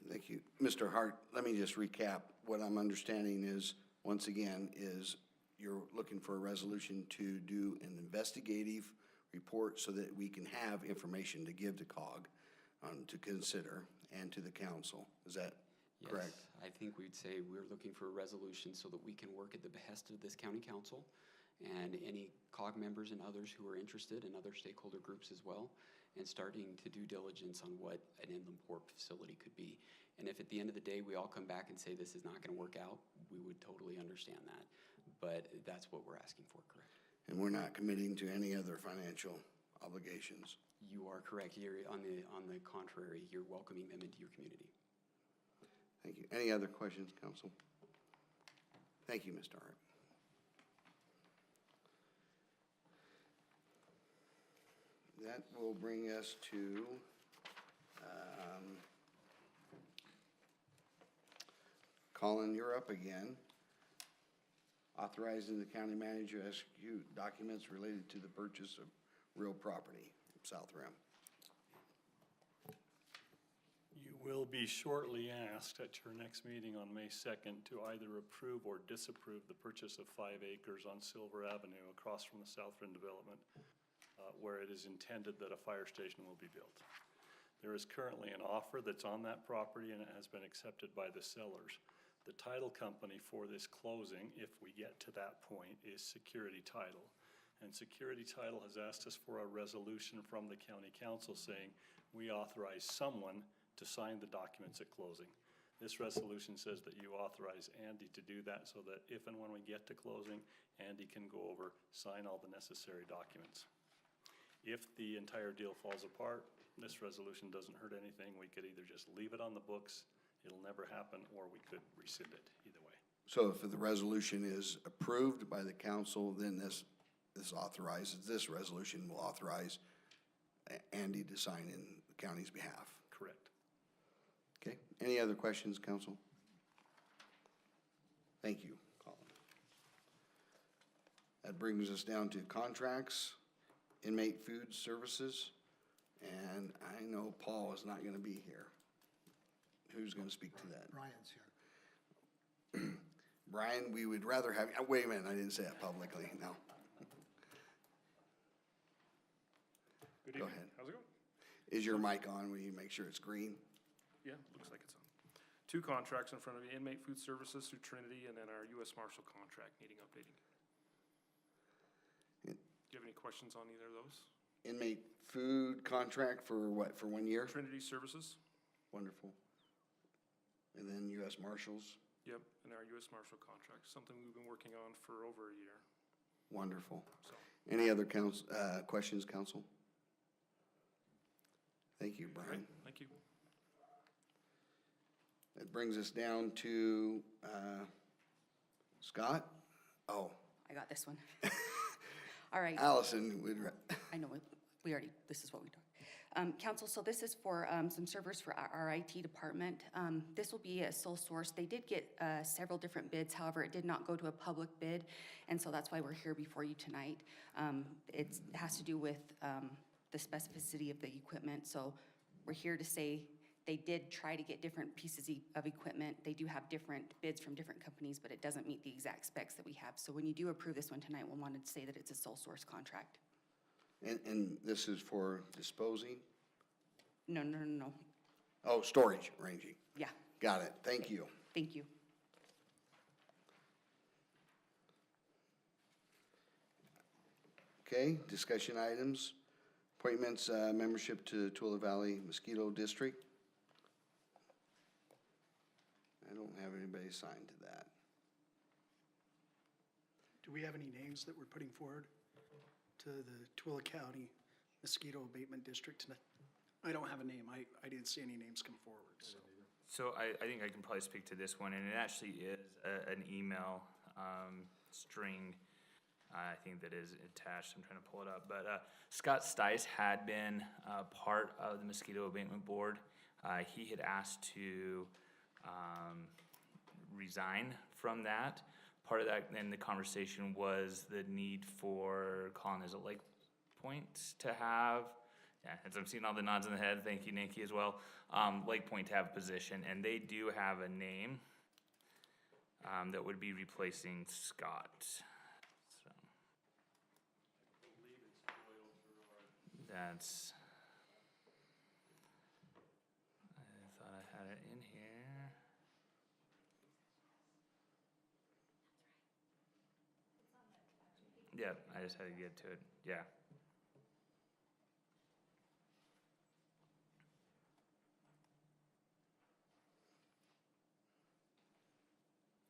Thank you. Mr. Hart, let me just recap. What I'm understanding is, once again, is you're looking for a resolution to do an investigative report so that we can have information to give to COG to consider and to the council. Is that? Yes, correct? I think we'd say we're looking for a resolution so that we can work at the behest of this county council and any COG members and others who are interested, and other stakeholder groups as well, and starting to due diligence on what an inland port facility could be. And if at the end of the day, we all come back and say this is not gonna work out, we would totally understand that. But that's what we're asking for, correct? And we're not committing to any other financial obligations. You are correct. You're on the contrary, you're welcoming them into your community. Thank you. Any other questions, council? Thank you, Mr. Hart. That will bring us to Colin, you're up again. Authorizing the county manager to execute documents related to the purchase of real property from South Rim. You will be shortly asked at your next meeting on May 2nd to either approve or disapprove the purchase of 5 acres on Silver Avenue across from the South Rim development, where it is intended that a fire station will be built. There is currently an offer that's on that property, and it has been accepted by the sellers. The title company for this closing, if we get to that point, is Security Title. And Security Title has asked us for a resolution from the county council saying we authorize someone to sign the documents at closing. This resolution says that you authorize Andy to do that so that if and when we get to closing, Andy can go over, sign all the necessary documents. If the entire deal falls apart, this resolution doesn't hurt anything. We could either just leave it on the books, it'll never happen, or we could rescind it, either way. So if the resolution is approved by the council, then this resolution will authorize Andy to sign in the county's behalf. Correct. Okay, any other questions, council? Thank you, Colin. That brings us down to contracts, inmate food services, and I know Paul is not gonna be here. Who's gonna speak to that? Brian's here. Brian, we would rather have, wait a minute, I didn't say that publicly, no. Good Go evening. ahead. How's it going? Is your mic on? Will you make sure it's green? Yeah, looks like it's on. 2 contracts in front of you, inmate food services through Trinity, and then our U.S. Marshal contract needing updating. Yeah. Do you have any questions on either of those? Inmate food contract for what, for 1 year? Trinity Services, Wonderful. And then US Marshals? yep, and our U.S. Marshal contract, something we've been working on for over a year, Wonderful. so. Any other questions, council? Thank you, Great, Brian. thank you. That brings us down to Scott? Oh, I got this one. All right. Allison, I know, we already, this is what we talked. Council, so this is for some servers for our IT department. This will be a sole source. They did get several different bids, however, it did not go to a public bid, and so that's why we're here before you tonight. It has to do with the specificity of the equipment, so we're here to say they did try to get different pieces of equipment. They do have different bids from different companies, but it doesn't meet the exact specs that we have. So when you do approve this one tonight, we'll want to say that it's a sole source contract. and this is for disposing? No. Oh, storage, ranging. Yeah, Got it. Thank you. thank you. Okay, discussion items. Appointments, membership to Tooele Valley Mosquito District. I don't have anybody assigned to that. Do we have any names that we're putting forward to the Tooele County Mosquito Abatement District tonight? I don't have a name. I didn't see any names come forward, so. So I think I can probably speak to this one, and it actually is an email string, I think, that is attached. I'm trying to pull it up. But Scott Stice had been part of the Mosquito Abatement Board. He had asked to resign from that. Part of that, then the conversation was the need for, Colin, is it Lake Point to have, yeah, as I'm seeing all the nods in the head, thank you, Nikki, as well. Lake Point to have a position, and they do have a name that would be replacing Scott. So that's, I thought I had it in here. Yeah, I just had to get to it, yeah.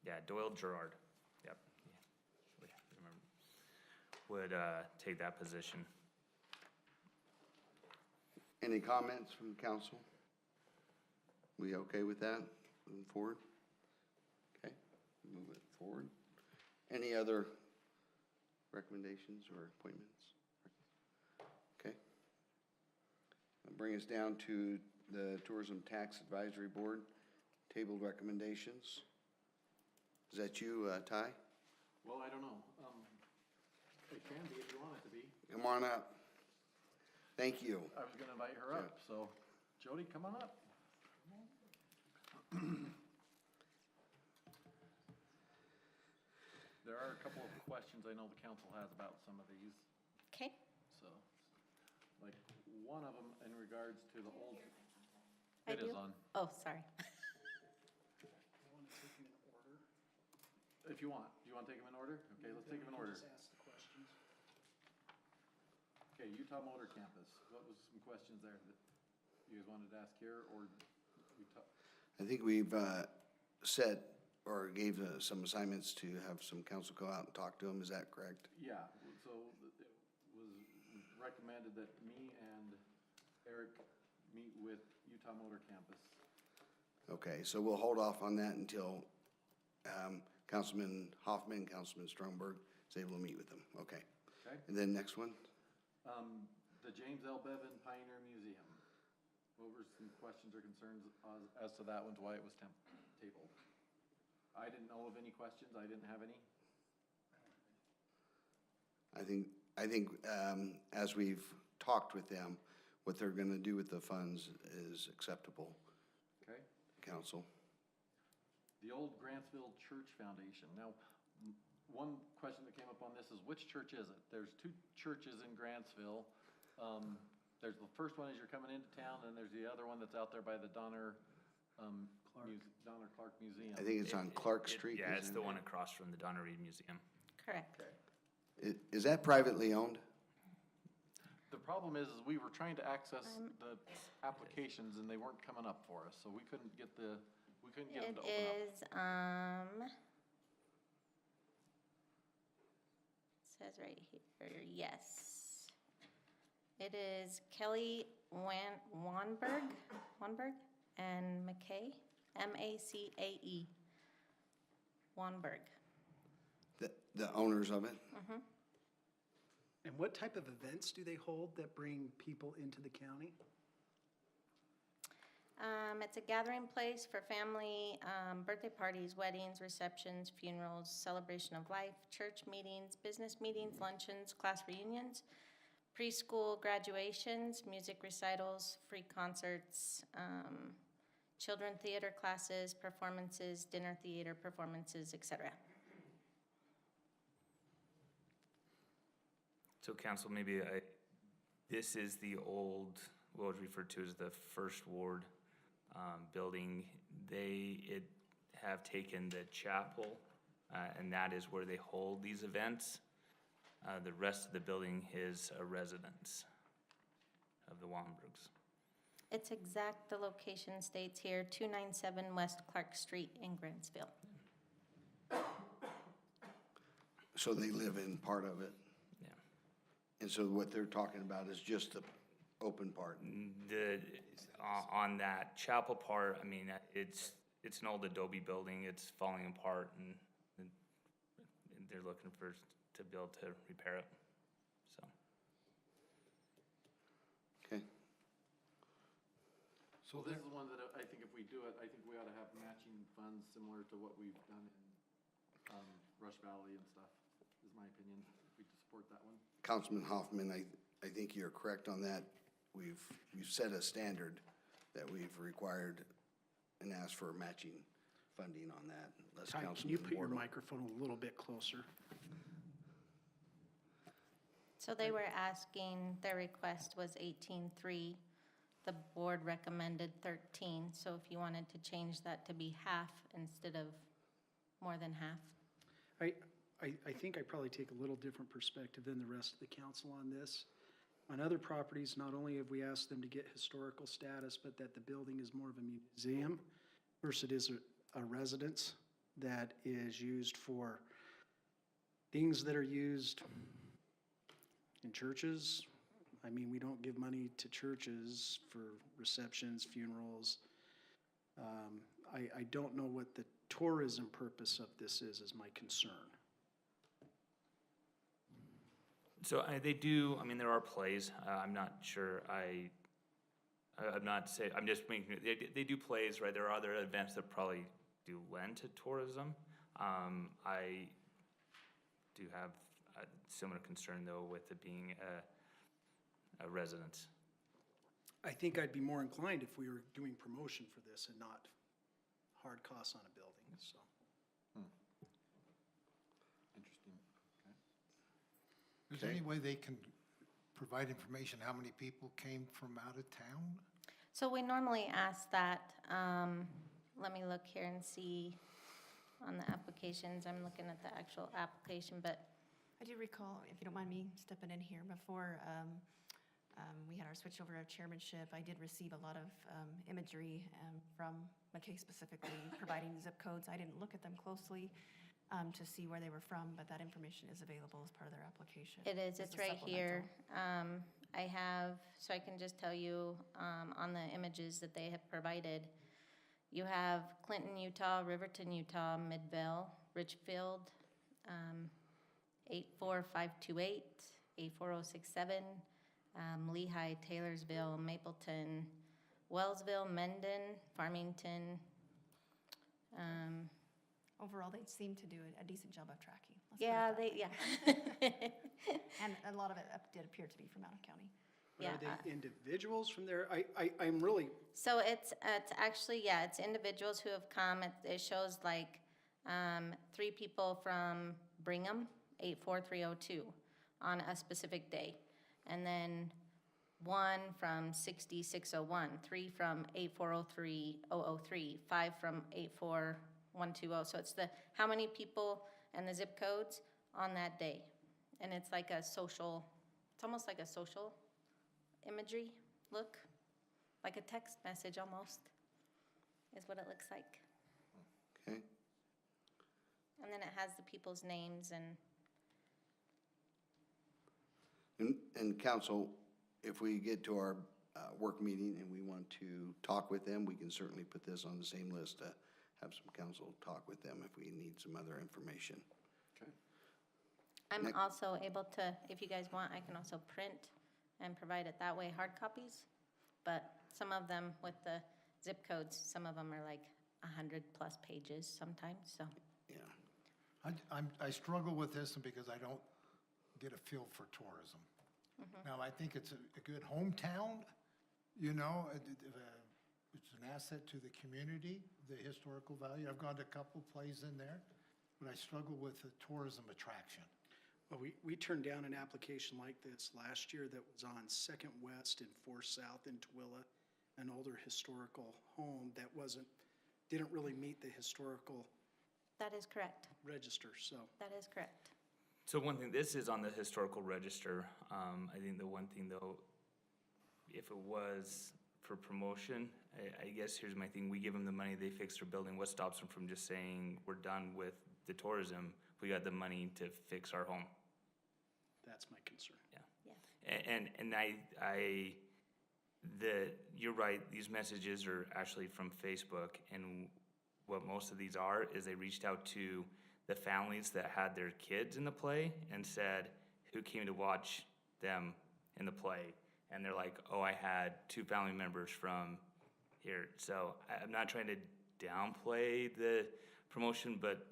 Yeah, Doyle Gerard, yep. Yeah, remember. Would take that position. Any comments from the council? We okay with that, moving forward? Okay, move it forward. Any other recommendations or appointments? Okay. That'll bring us down to the Tourism Tax Advisory Board, tabled recommendations. Is that you, Ty? Well, I don't know. It can be if you want it to be. Come on up. Thank you. I was gonna invite her up, so Jody, come on up. There are a couple of questions I know the council has about some of these, Okay. so, like, one of them in regards to the old. I It is do? on. Oh, sorry. If you want. Do you want to take them in order? Okay, let's take them in order. Just ask the questions. Okay, Utah Motor Campus. What was some questions there that you guys wanted to ask here, or Utah? I think we've set or gave some assignments to have some council go out and talk to them. Is that correct? Yeah, so it was recommended that me and Eric meet with Utah Motor Campus. Okay, so we'll hold off on that until Councilman Hoffman, Councilman Stromberg is able to meet with them. Okay. Okay. And then next one? The James L. Bevan Pioneer Museum. What were some questions or concerns as to that one, why it was tabled? I didn't know of any questions. I didn't have any. I think as we've talked with them, what they're gonna do with the funds is acceptable, Okay. council. The old Grantsville Church Foundation. Now, one question that came up on this is, which church is it? There's two churches in Grantsville. There's the first one as you're coming into town, and there's the other one that's out there by the Donner Clark Museum. I think it's on Clark Street. Yeah, it's isn't the it? one across from the Donna Reed Museum. Correct. Okay. Is that privately owned? The problem is we were trying to access the applications and they weren't coming up for us, so we couldn't get them to It open up. is, says right here, yes. It is Kelly Wanberg and McCay, M-A-C-A-E, Wanberg. The owners of it? And what type of events do they hold that bring people into the county? It's a gathering place for family, birthday parties, weddings, receptions, funerals, celebration of life, church meetings, business meetings, luncheons, class reunions, preschool graduations, music recitals, free concerts, children theater classes, performances, dinner theater performances, etc. So council, this is the old, what was referred to as the First Ward building. They have taken the chapel, and that is where they hold these events. The rest of the building is a residence of the Wambergs. It's exact, the location states here, 297 West Clark Street in Grantsville. So they live in part of it? Yeah. And so what they're talking about is just the open part? On that chapel part, I mean, it's an old adobe building, it's falling apart, and they're looking to be able to repair it, so. Okay. So this is one that I think if we do it, I think we ought to have matching funds similar to what we've done in Rush Valley and stuff, is my opinion. If we support that one. Councilman Hoffman, I think you're correct on that. We've set a standard that we've required and asked for matching funding on that. Unless Ty, can Councilman you put your Wardle- microphone a little bit closer? So they were asking, their request was 18.3. The board recommended 13, so if you wanted to change that to be half instead of more than half. I think I probably take a little different perspective than the rest of the council on this. On other properties, not only have we asked them to get historical status, but that the building is more of a museum versus it is a residence that is used for things that are used in churches. I mean, we don't give money to churches for receptions, funerals. I don't know what the tourism purpose of this is my concern. So they do, I mean, there are plays. I'm not sure, I'm not saying, I'm just making, they do plays, right? There are other events that probably do lend to tourism. I do have a similar concern, though, with it being a residence. I think I'd be more inclined if we were doing promotion for this and not hard costs on a building, so. Interesting, okay. Is there any way they can provide information, how many people came from out of town? So we normally ask that, let me look here and see on the applications. I'm looking at the actual application, but I do recall, if you don't mind me stepping in here, before we had our switch over of chairmanship, I did receive a lot of imagery from McCoy specifically, providing zip codes. I didn't look at them closely to see where they were from, but that information is available as part of their application. it is, As it's a right here. supplemental. I have, so I can just tell you on the images that they have provided. You have Clinton, Utah, Riverton, Utah, Midvale, Richfield, 84528, 84067, Lehigh, Taylorsville, Mapleton, Wellsville, Mendon, Farmington. Overall, they seem to do a decent job of tracking. Let's put it Yeah, that they, way. yeah. And a lot of it did appear to be from out of county. But Yeah, are they individuals from there? I'm really, So it's actually, yeah, it's individuals who have come. It shows like 3 people from Brigham, 84302, on a specific day. And then 1 from 6601, 3 from 8403003, 5 from 84120. So it's the how many people and the zip codes on that day. And it's like a social, it's almost like a social imagery look. Like a text message almost, is what it looks like. Okay, And then it has the people's names and, and council, if we get to our work meeting and we want to talk with them, we can certainly put this on the same list to have some council talk with them if we need some other information. Okay. I'm Next. also able to, if you guys want, I can also print and provide it that way, hard copies. But some of them with the zip codes, some of them are like 100+ pages sometimes, so. Yeah. I struggle with this because I don't get a feel for tourism. Now, I think it's a good hometown, you know, it's an asset to the community, the historical value. I've gone to a couple plays in there, but I struggle with the tourism attraction. well, we turned down an application like this last year that was on 2nd West and 4th South in Tooele, an older historical home that didn't really meet the historical That is correct. register, so. That is correct. So one thing, this is on the historical register. I think the one thing, though, if it was for promotion, I guess here's my thing, we give them the money, they fix their building, what stops them from just saying, we're done with the tourism, we got the money to fix our home? That's my concern. Yes. You're right, these messages are actually from Facebook, and what most of these are is they reached out to the families that had their kids in the play and said, who came to watch them in the play? And they're like, oh, I had 2 family members from here. So I'm not trying to downplay the promotion, but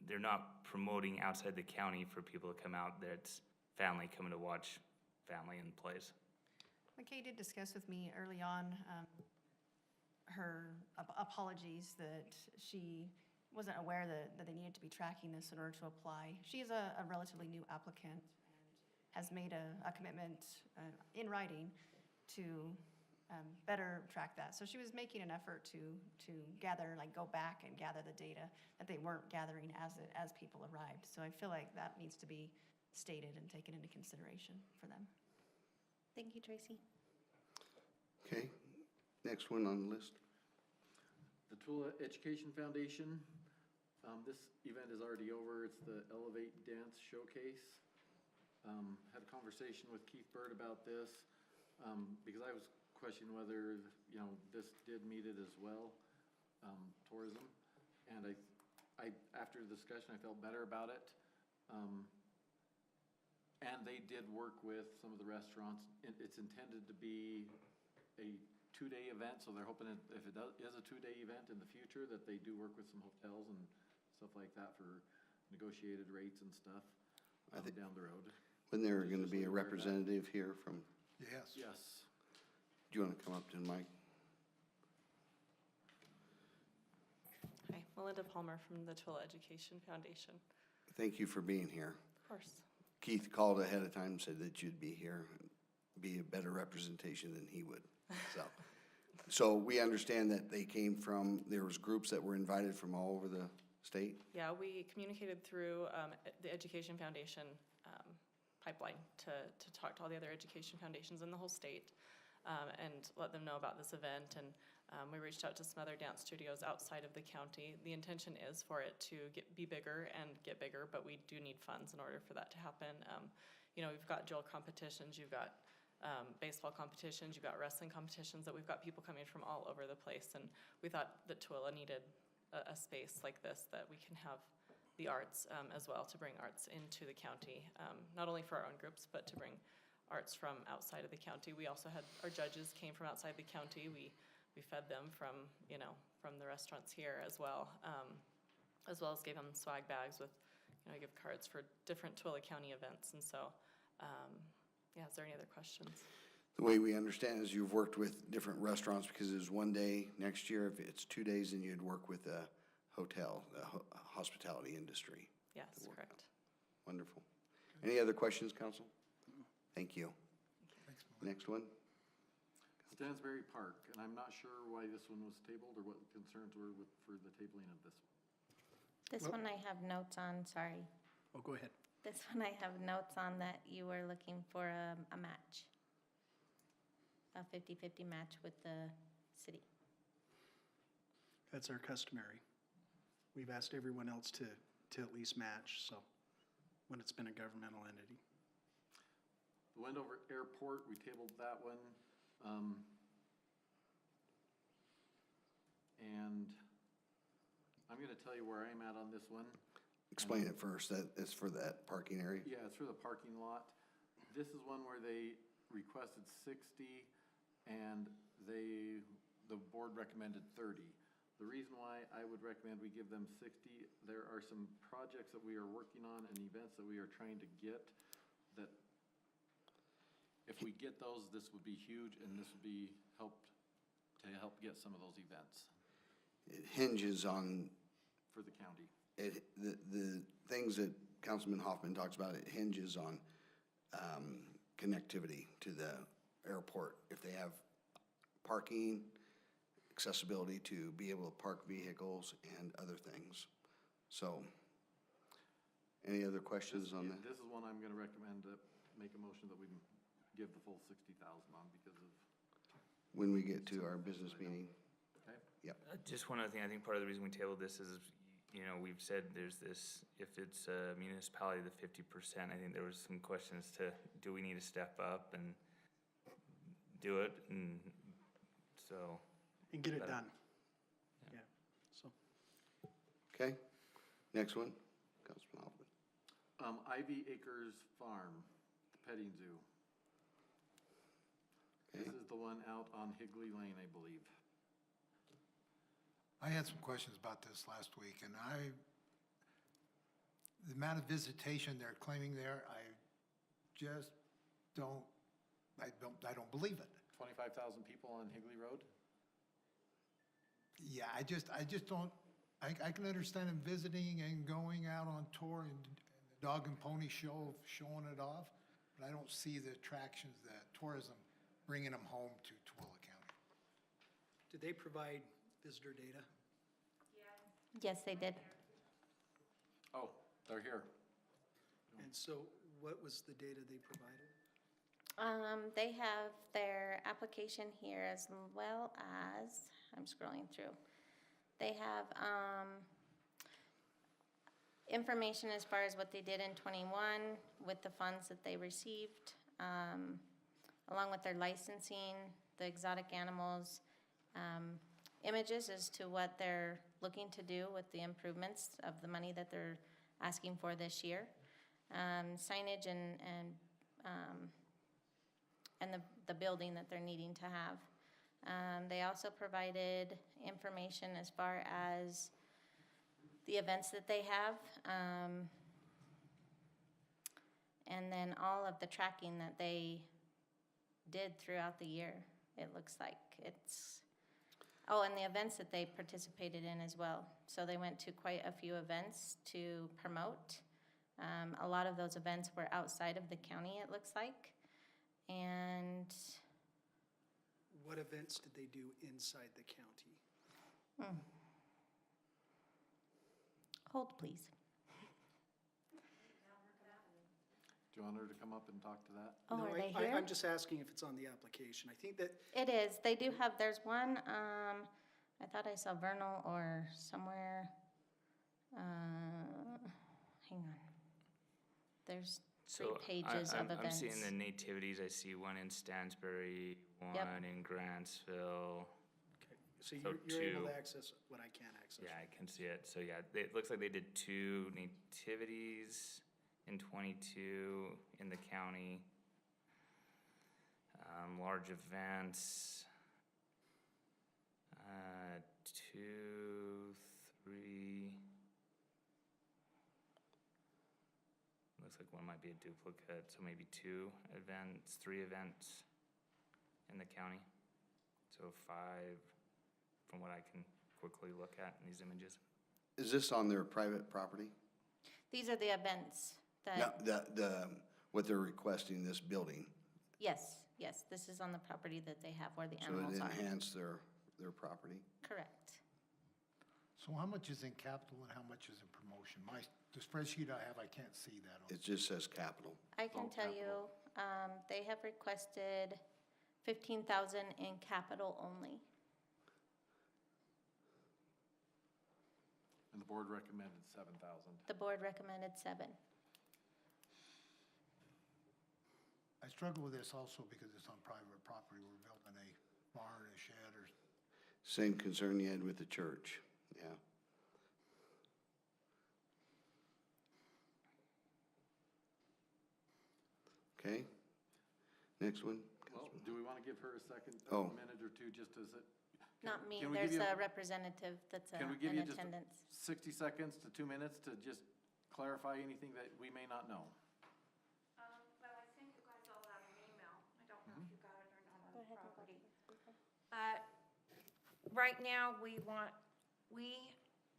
they're not promoting outside the county for people to come out. That's family coming to watch family in plays. McCoy did discuss with me early on her apologies that she wasn't aware that they needed to be tracking this in order to apply. She is a relatively new applicant and has made a commitment in writing to better track that. So she was making an effort to gather, like go back and gather the data that they weren't gathering as people arrived. So I feel like that needs to be stated and taken into consideration for them. Thank you, Tracy. Okay, next one on the list. The Tooele Education Foundation, this event is already over. It's the Elevate Dance Showcase. Had a conversation with Keith Bird about this, because I was questioning whether, this did meet it as well, tourism. And I, after the discussion, I felt better about it. And they did work with some of the restaurants. It's intended to be a 2-day event, so they're hoping that if it is a 2-day event in the future, that they do work with some hotels and stuff like that for negotiated rates and stuff down the road. When there going to be a representative here from, Yes. Yes. do you want to come up to the mic? Hi, Melinda Palmer from the Tooele Education Foundation. Thank you for being here. Of course. Keith called ahead of time and said that you'd be here, be a better representation than he would. So we understand that they came from, there was groups that were invited from all over the state? Yeah, we communicated through the Education Foundation pipeline to talk to all the other education foundations in the whole state and let them know about this event. And we reached out to some other dance studios outside of the county. The intention is for it to be bigger and get bigger, but we do need funds in order for that to happen. We've got drill competitions, you've got baseball competitions, you've got wrestling competitions, that we've got people coming from all over the place. And we thought that Tooele needed a space like this, that we can have the arts as well, to bring arts into the county, not only for our own groups, but to bring arts from outside of the county. We also had, our judges came from outside the county. We fed them from the restaurants here as well as gave them swag bags with, gift cards for different Tooele County events. And so, is there any other questions? The way we understand is you've worked with different restaurants because it's 1 day. Next year, if it's 2 days, then you'd work with a hotel, the hospitality industry. Yes, correct. Wonderful. Any other questions, council? Thank you. Thanks, Melinda. Next one. Stansberry Park, and I'm not sure why this one was tabled or what the concerns were for the tabling of this one. This one I have notes on, sorry. Oh, go ahead. This one I have notes on that you were looking for a match. A 50-50 match with the city. That's our customary. We've asked everyone else to at least match, so, when it's been a governmental entity. The Wendover Airport, we tabled that one. And I'm going to tell you where I'm at on this one. Explain it first. That is for that parking area. Yeah, it's for the parking lot. This is one where they requested 60 and the board recommended 30. The reason why I would recommend we give them 60, there are some projects that we are working on and events that we are trying to get that if we get those, this would be huge, and this would be help get some of those events It hinges on for the county. the things that Councilman Hoffman talks about. It hinges on connectivity to the airport. If they have parking, accessibility to be able to park vehicles and other things. So, any other questions on that? This is one I'm going to recommend to make a motion that we give the full 60,000 on because of. When we get to our business meeting. Okay. Yep. Just one other thing, I think part of the reason we tabled this is, we've said there's this, if it's a municipality, the 50%, I think there was some questions to, do we need to step up and do it? And so. And get it done. Yeah, so. Okay, next one, Councilman Hoffman. Ivy Acres Farm, the petting zoo. Okay. This is the one out on Higley Lane, I believe. I had some questions about this last week, and the amount of visitation they're claiming there, I just don't believe it. 25,000 people on Higley Road? Yeah, I just don't, I can understand them visiting and going out on tour and the dog and pony show, showing it off, but I don't see the attractions, the tourism, bringing them home to Tooele County. Did they provide visitor data? Yes, they did. Oh, they're here. And so what was the data they provided? They have their application here as well as, I'm scrolling through. They have, information as far as what they did in '21 with the funds that they received, along with their licensing, the exotic animals, images as to what they're looking to do with the improvements of the money that they're asking for this year, signage and the building that they're needing to have. They also provided information as far as the events that they have, and then all of the tracking that they did throughout the year. It looks like it's, oh, and the events that they participated in as well. So they went to quite a few events to promote. A lot of those events were outside of the county, it looks like. And What events did they do inside the county? hold, please. Do you want her to come up and talk to that? Oh, No, are they I- here? I'm just asking if it's on the application. I think that, It is. They do have, there's one, I thought I saw Vernal or somewhere. Hang on. There's 3 So pages of I'm events. seeing the nativities. I see one in Stansbury, one Yep. in Grantsville. so So you're able two. to access what I can't access. Yeah, I can see it. So yeah, it looks like they did 2 nativities in 22 in the county. Large events, 2, 3. Looks like one might be a duplicate, so maybe 2 events, 3 events in the county. So 5 from what I can quickly look at in these images. Is this on their private property? These are the events No, that, what they're requesting, this building, yes, this is on the property that they have where the so animals it are. enhanced their property? Correct. So how much is in capital and how much is in promotion? The spreadsheet I have, I can't see that on. It just says capital. I can tell you, they have requested 15,000 in capital only. And the board recommended 7,000. The board recommended 7. I struggle with this also because it's on private property. We're building a barn, a shed, or Same concern you had with the church, yeah. Okay, next one. Well, do we want to give her a second, Oh. a minute or two, just as it? Not me, Can we give there's you a representative that's Can we give in you just attendance. 60 seconds to 2 minutes to just clarify anything that we may not know? Well, I sent you guys all out an email. I don't know if you got it or not on Go the ahead, property. Nicole. But right now, we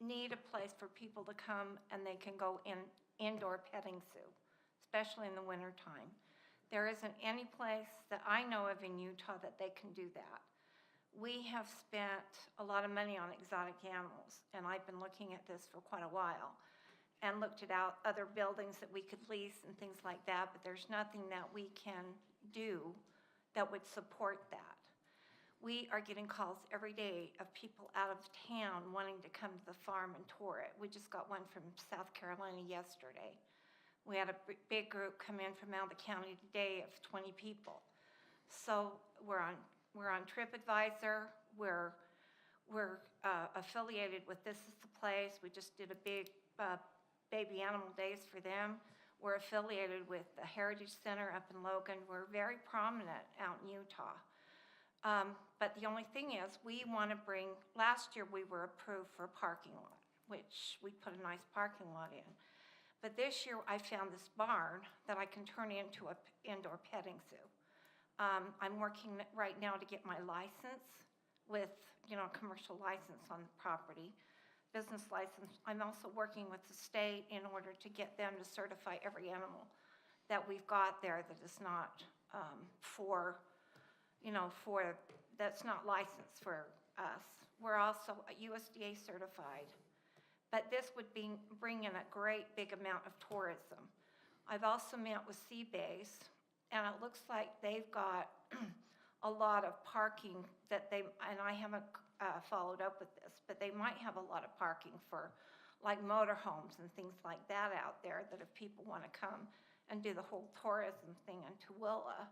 need a place for people to come and they can go in indoor petting zoo, especially in the wintertime. There isn't any place that I know of in Utah that they can do that. We have spent a lot of money on exotic animals, and I've been looking at this for quite a while, and looked at other buildings that we could lease and things like that, but there's nothing that we can do that would support that. We are getting calls every day of people out of town wanting to come to the farm and tour it. We just got one from South Carolina yesterday. We had a big group come in from out of the county today of 20 people. So we're on TripAdvisor. We're affiliated with This Is the Place. We just did a big baby animal days for them. We're affiliated with the Heritage Center up in Logan. We're very prominent out in Utah. But the only thing is, we want to bring, last year we were approved for a parking lot, which we put a nice parking lot in. But this year I found this barn that I can turn into an indoor petting zoo. I'm working right now to get my license with, a commercial license on the property, business license. I'm also working with the state in order to get them to certify every animal that we've got there that is not that's not licensed for us. We're also USDA certified. But this would bring in a great big amount of tourism. I've also met with Seabase, and it looks like they've got a lot of parking that and I haven't followed up with this, but they might have a lot of parking for like motorhomes and things like that out there, that if people want to come and do the whole tourism thing in Tooele,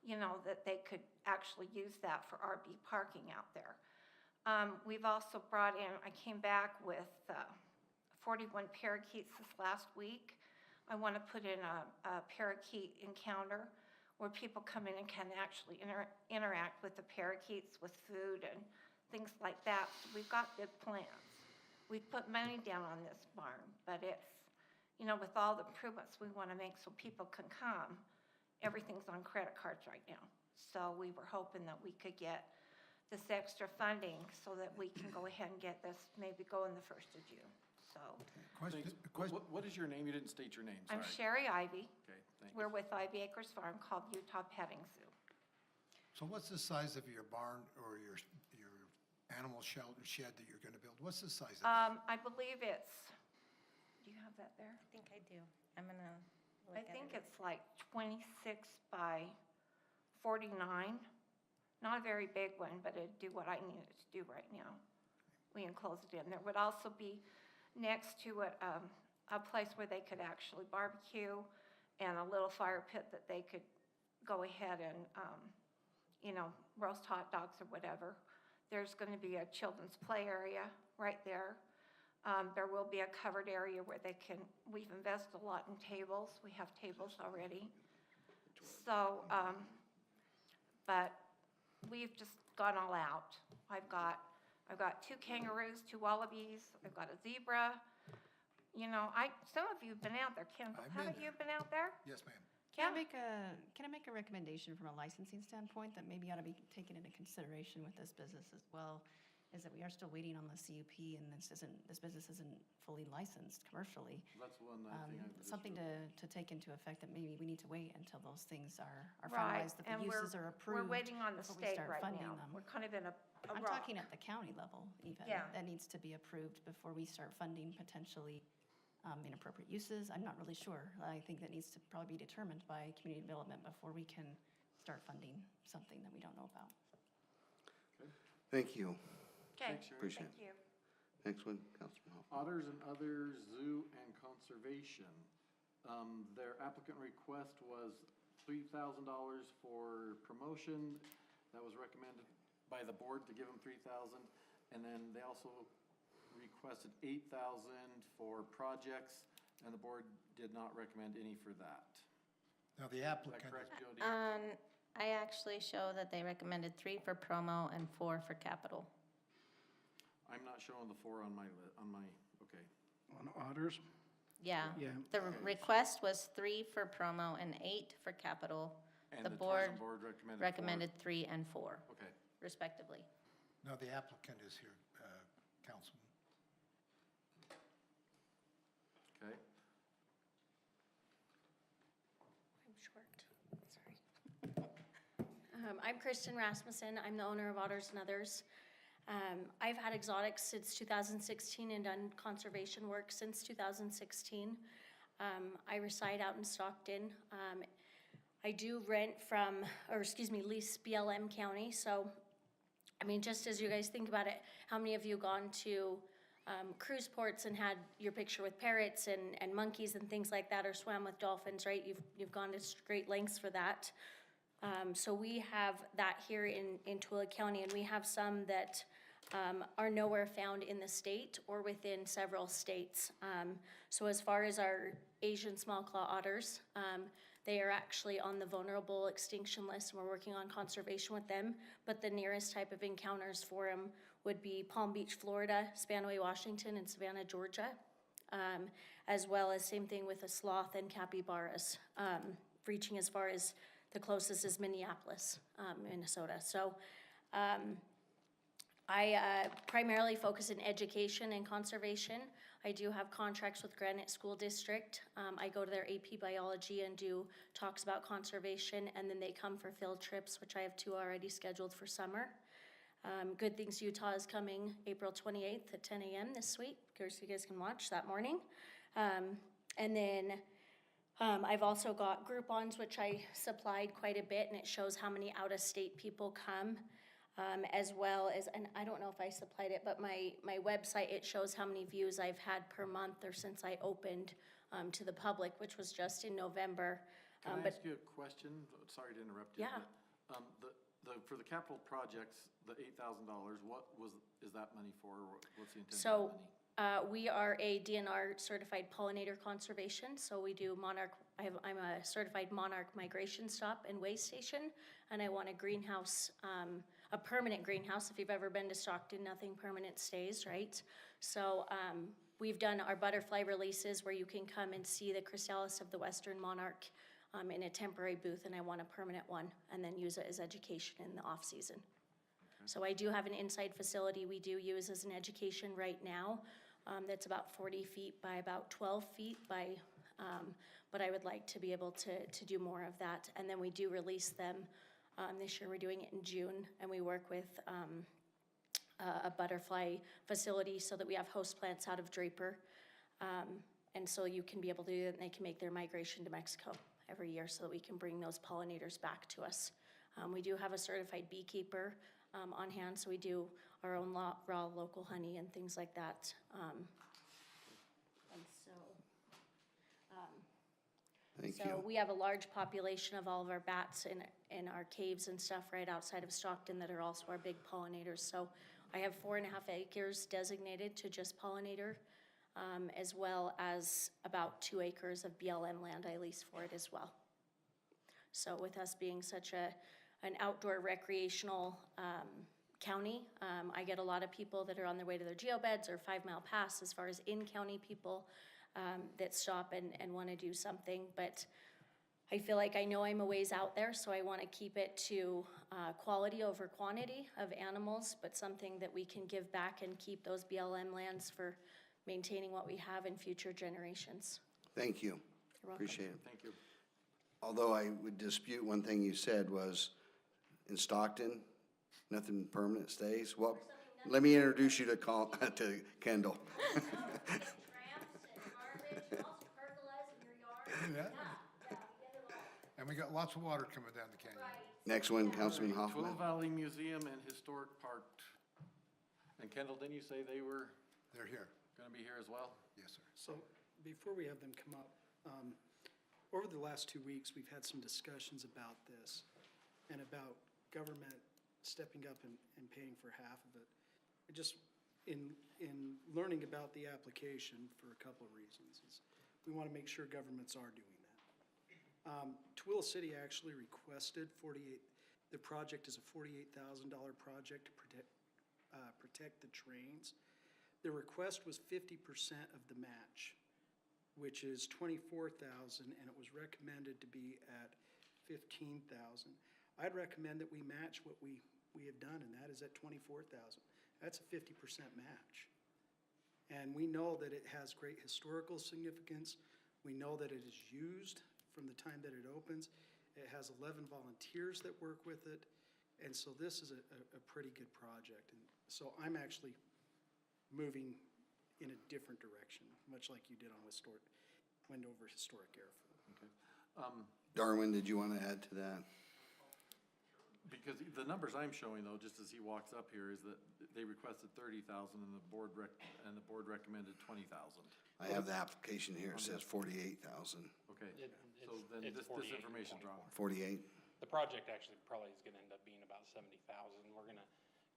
you know, that they could actually use that for RV parking out there. We've also brought in, I came back with 41 parakeets this last week. I want to put in a parakeet encounter where people come in and can actually interact with the parakeets with food and things like that. So we've got big plans. We've put money down on this barn, but it's, you know, with all the improvements we want to make so people can come, everything's on credit cards right now. So we were hoping that we could get this extra funding so that we can go ahead and get this, maybe go in the 1st of June, so. Question, What is your name? You didn't state your name, sorry. I'm Sherry Ivy. Okay, thank you. We're with Ivy Acres Farm called Utah Petting Zoo. so what's the size of your barn or your animal shelter shed that you're gonna build? What's the size of that? I believe it's, do you have that there? I think I do. I'm gonna look I at think it. it's like 26 by 49. Not a very big one, but it'd do what I need it to do right now. We enclosed it in. There would also be next to it a place where they could actually barbecue and a little fire pit that they could go ahead and, you know, roast hot dogs or whatever. There's going to be a children's play area right there. There will be a covered area where they can, we've invested a lot in tables. We have tables already. So, but we've just gone all out. I've got 2 kangaroos, 2 wallabies, I've got a zebra. You know, some of you have been out there, Kendall. I've been Haven't you been out there? Yes, ma'am. Can I make a recommendation from a licensing standpoint that maybe ought to be taken into consideration with this business as well? Is that we are still waiting on the CUP, and this business isn't fully licensed commercially. That's one thing I would Something to take into effect, that maybe we need to wait until those things are Right, finalized, that and the uses are approved. We're waiting on the before we state start right funding now. them. We're kind of in a I'm rock. talking at the county level even. Yeah. That needs to be approved before we start funding potentially inappropriate uses. I'm not really sure. I think that needs to probably be determined by community development before we can start funding something that we don't know about. Thank you. Okay, Thanks, Sherry. Appreciate thank you. Next one, Councilman Hoffman. Otters and Others Zoo and Conservation. Their applicant request was $3,000 for promotion. That was recommended by the board to give them $3,000. And then they also requested $8,000 for projects, and the board did not recommend any for that. Now, the Is that applicant, correct, Jody? I actually show that they recommended 3 for promo and 4 for capital. I'm not showing the 4 on my, okay. On Otters? Yeah. Yeah. The request was 3 for promo and 8 for capital. And The the board tourism board recommended 4. recommended 3 and 4 Okay. respectively. now the applicant is here, Councilman. Okay. I'm short, sorry. I'm Kristen Rasmussen. I'm the owner of Otters and Others. I've had exotics since 2016 and done conservation work since 2016. I reside out in Stockton. I do lease BLM County. So, I mean, just as you guys think about it, how many of you gone to cruise ports and had your picture with parrots and monkeys and things like that, or swam with dolphins, right? You've gone to great lengths for that. So we have that here in Tooele County, and we have some that are nowhere found in the state or within several states. So as far as our Asian small claw otters, they are actually on the vulnerable extinction list, and we're working on conservation with them. But the nearest type of encounters for them would be Palm Beach, Florida, Spanaway, Washington, and Savannah, Georgia, as well as same thing with a sloth and capybaras, reaching as far as the closest is Minneapolis, Minnesota. So I primarily focus in education and conservation. I do have contracts with Granite School District. I go to their AP biology and do talks about conservation, and then they come for field trips, which I have 2 already scheduled for summer. Good Things Utah is coming April 28th at 10 a.m. this week. Of course, you guys can watch that morning. And then I've also got Groupons, which I supplied quite a bit, and it shows how many out-of-state people come, as well as, and I don't know if I supplied it, but my website, it shows how many views I've had per month or since I opened to the public, which was just in November. Can I ask you a question? Sorry to interrupt you. Yeah. But, for the capital projects, the $8,000, is that money for, or what's the intent of that So, money? we are a DNR certified pollinator conservation, so we do monarch, I'm a certified monarch migration stop and way station, and I want a greenhouse, a permanent greenhouse. If you've ever been to Stockton, nothing permanent stays, right? So, we've done our butterfly releases where you can come and see the chrysalis of the western monarch in a temporary booth, and I want a permanent one, and then use it as education in the off-season. So I do have an inside facility we do use as an education right now, that's about 40 feet by about 12 feet by, but I would like to be able to do more of that. And then we do release them. This year we're doing it in June, and we work with a butterfly facility so that we have host plants out of Draper. And so you can be able to do it, and they can make their migration to Mexico every year so that we can bring those pollinators back to us. We do have a certified beekeeper on hand, so we do our own raw local honey and things like that. And so, Thank so you. we have a large population of all of our bats in our caves and stuff right outside of Stockton that are also our big pollinators. So I have 4.5 acres designated to just pollinator, as well as about 2 acres of BLM land I lease for it as well. So with us being such an outdoor recreational county, I get a lot of people that are on their way to their geobeds or 5 Mile Pass, as far as in-county people that stop and want to do something. But I feel like I know I'm a ways out there, so I want to keep it to quality over quantity of animals, but something that we can give back and keep those BLM lands for maintaining what we have in future generations. Thank you. You're welcome. Appreciate it. Thank you. Although I would dispute one thing you said was, in Stockton, nothing permanent stays. Well, let me introduce you to to Kendall. And we got lots of water coming down the canyon. Next one, Councilman Hoffman. Tooele Valley Museum and Historic Park. And Kendall, didn't you say they were They're here. gonna be here as well? Yes, sir. So before we have them come up, over the last 2 weeks, we've had some discussions about this and about government stepping up and paying for half of it. Just in learning about the application for a couple of reasons, is we want to make sure governments are doing that. Tooele City actually requested the project is a $48,000 project to protect the trains. The request was 50% of the match, which is $24,000, and it was recommended to be at $15,000. I'd recommend that we match what we have done, and that is at $24,000. That's a 50% match. And we know that it has great historical significance. We know that it is used from the time that it opens. It has 11 volunteers that work with it. And so this is a pretty good project. And so I'm actually moving in a different direction, much like you did on Wendover Historic Airfield. Okay. Darwin, did you want to add to that? Because the numbers I'm showing though, just as he walks up here, is that they requested 30,000 and the board recommended 20,000. I have the application here. It says 48,000. Okay, so then this information's wrong. 48? The project actually probably is gonna end up being about 70,000. We're gonna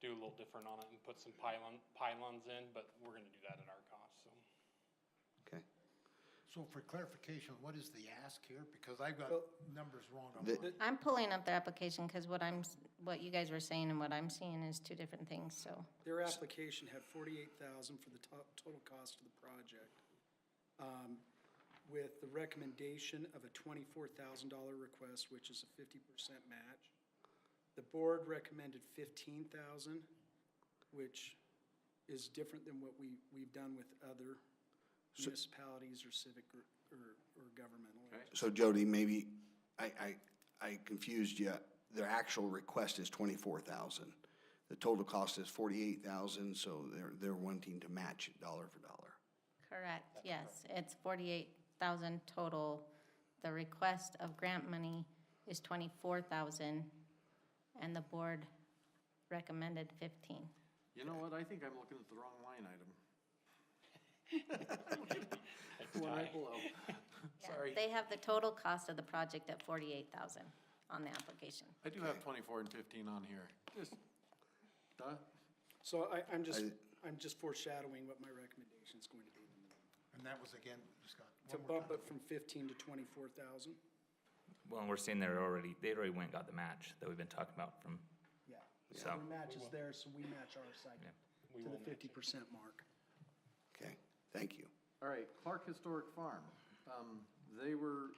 do a little different on it and put some pylons in, but we're gonna do that at our cost, so. Okay. So for clarification, what is the ask here? Because I've got numbers wrong on The- mine. I'm pulling up the application because what you guys were saying and what I'm seeing is two different things, so. Their application had $48,000 for the total cost of the project, with the recommendation of a $24,000 request, which is a 50% match. The board recommended $15,000, which is different than what we've done with other municipalities or civic or governmental. Okay. So Jody, maybe I confused you. Their actual request is 24,000. The total cost is $48,000, so they're wanting to match it dollar for dollar. Correct, yes. It's 48,000 total. The request of grant money is 24,000, and the board recommended 15. You know what, I think I'm looking at the wrong line item. It's One right tight. below. Yeah, Sorry. They have the total cost of the project at 48,000 on the application. I do have 24 and 15 on here. Just, So I'm just foreshadowing what my recommendation is going to be. And that was again, Scott. To one more bump time. it from 15 to 24,000. Well, we're seeing they already went and got the match that we've been talking about from, Yeah. So- The match is there, so we match our side Yeah. to the 50% mark. Okay, thank you. all right, Clark Historic Farm. They were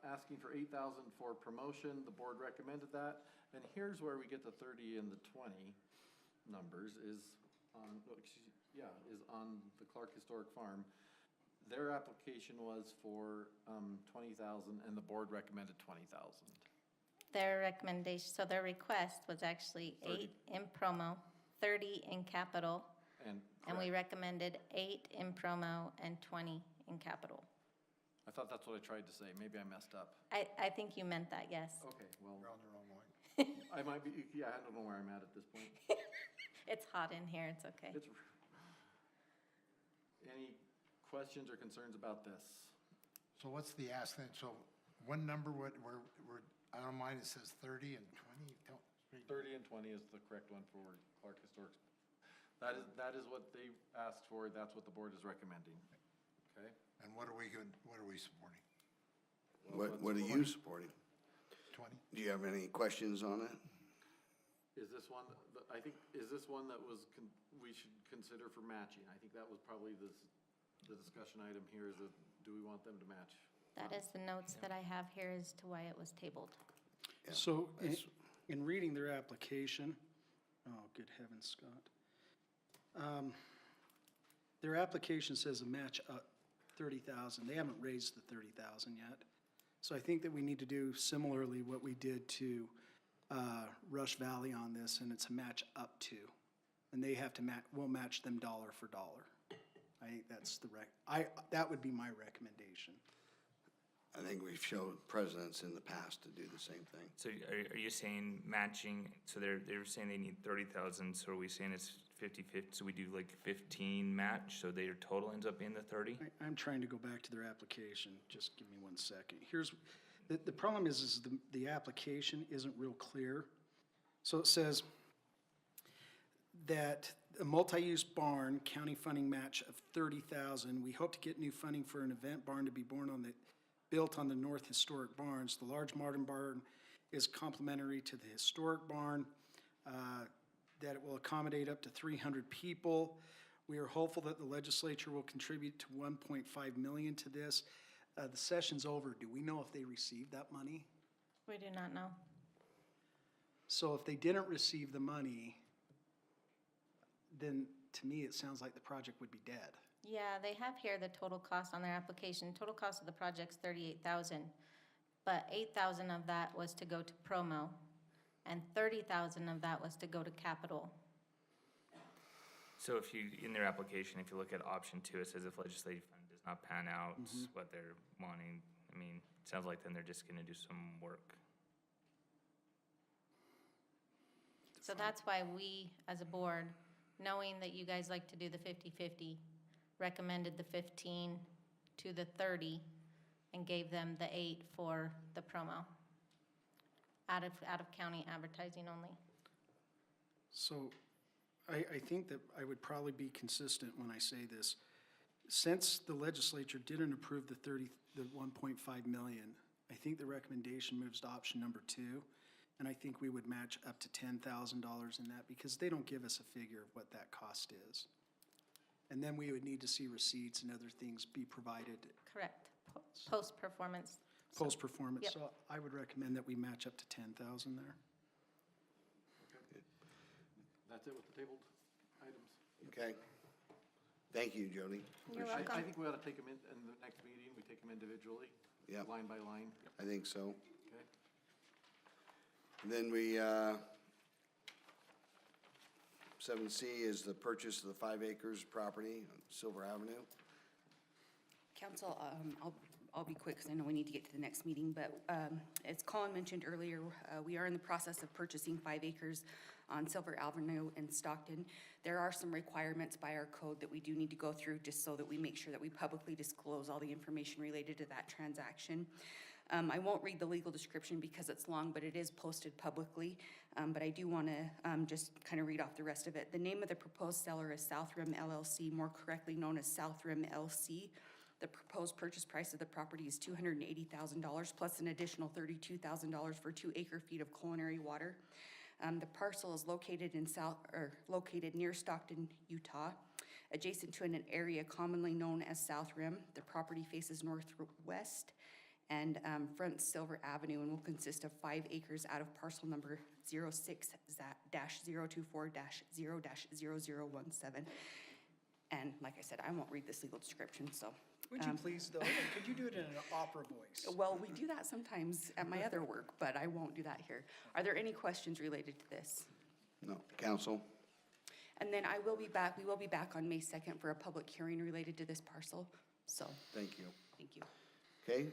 asking for 8,000 for promotion. The board recommended that. And here's where we get the 30 and the 20 numbers is on, is on the Clark Historic Farm. Their application was for 20,000 and the board recommended 20,000. Their recommendation, so their request was actually 8 in promo, 30 in capital, and we recommended 8 in promo and 20 in capital. I thought that's what I tried to say. Maybe I messed up. I think you meant that, yes. Okay, well, We're on the wrong line. I might be, yeah, I don't know where I'm at this point. It's hot in here, it's okay. Any questions or concerns about this? So what's the ask then? So one number, we're, on mine, it says 30 and 20. 30 and 20 is the correct one for Clark Historic. That is what they asked for. That's what the board is recommending. Okay? And what are we supporting? What are you supporting? 20? Do you have any questions on it? Is this one, I think, is this one that was, we should consider for matching? I think that was probably the discussion item here is that, do we want them to match? That is the notes that I have here as to why it was tabled. Yeah, So that's- in reading their application, oh, good heavens, Scott. Their application says a match up 30,000. They haven't raised the 30,000 yet. So I think that we need to do similarly what we did to Rush Valley on this, and it's a match up to. And they have to we'll match them dollar for dollar. I think that's that would be my recommendation. I think we've showed precedents in the past to do the same thing. so are you saying matching, so they're saying they need 30,000, so are we saying it's 50-50, so we do like 15 match, so their total ends up being the 30? I'm trying to go back to their application. Just give me 1 second. Here's, the problem is the application isn't real clear. So it says that a multi-use barn, county funding match of 30,000. We hope to get new funding for an event barn to be built on the North Historic Barns. The large modern barn is complementary to the historic barn, that it will accommodate up to 300 people. We are hopeful that the legislature will contribute to $1.5 million to this. The session's over. Do we know if they received that money? We do not know. So if they didn't receive the money, then to me, it sounds like the project would be dead. Yeah, they have here the total cost on their application. Total cost of the project's 38,000, but 8,000 of that was to go to promo, and 30,000 of that was to go to capital. So if you, in their application, if you look at option 2, it says if legislative fund does not pan out what they're wanting, I mean, it sounds like then they're just gonna do some work. So that's why we, as a board, knowing that you guys like to do the 50-50, recommended the 15 to the 30 and gave them the 8 for the promo. Out of county advertising only. So I think that I would probably be consistent when I say this. Since the legislature didn't approve the 1.5 million, I think the recommendation moves to option number 2. And I think we would match up to $10,000 in that because they don't give us a figure of what that cost is. And then we would need to see receipts and other things be provided Correct. Post-performance. post-performance. Yep. So I would recommend that we match up to 10,000 there. That's it with the tabled items? Okay. Thank you, Jody. You're I welcome. think we ought to take them in the next meeting, we take them individually, Yep, line by line, I think so. okay? Then we 7C is the purchase of the 5 acres property on Silver Avenue. Council, I'll be quick because I know we need to get to the next meeting, but as Colin mentioned earlier, we are in the process of purchasing 5 acres on Silver Avenue in Stockton. There are some requirements by our code that we do need to go through just so that we make sure that we publicly disclose all the information related to that transaction. I won't read the legal description because it's long, but it is posted publicly. But I do want to just kind of read off the rest of it. The name of the proposed seller is South Rim LLC, more correctly known as South Rim LC. The proposed purchase price of the property is $280,000 plus an additional $32,000 for 2 acre-feet of culinary water. The parcel is located located near Stockton, Utah, adjacent to an area commonly known as South Rim. The property faces northwest and fronts Silver Avenue and will consist of 5 acres out of parcel number 06-024-0-0017. And like I said, I won't read this legal description, so. Would you please, though? And could you do it in an opera voice? Well, we do that sometimes at my other work, but I won't do that here. Are there any questions related to this? No. Council? And then we will be back on May 2nd for a public hearing related to this parcel, so. Thank you. Thank you. Okay.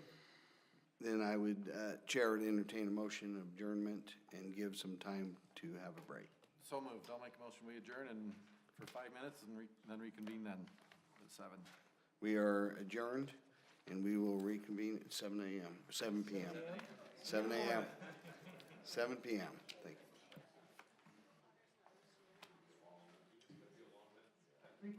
Then I would, Chair would entertain a motion of adjournment and give some time to have a break. So moved. I'll make a motion, we adjourn and for 5 minutes and then reconvene then at 7. We are adjourned, and we will reconvene at 7 p.m. 7 p.m.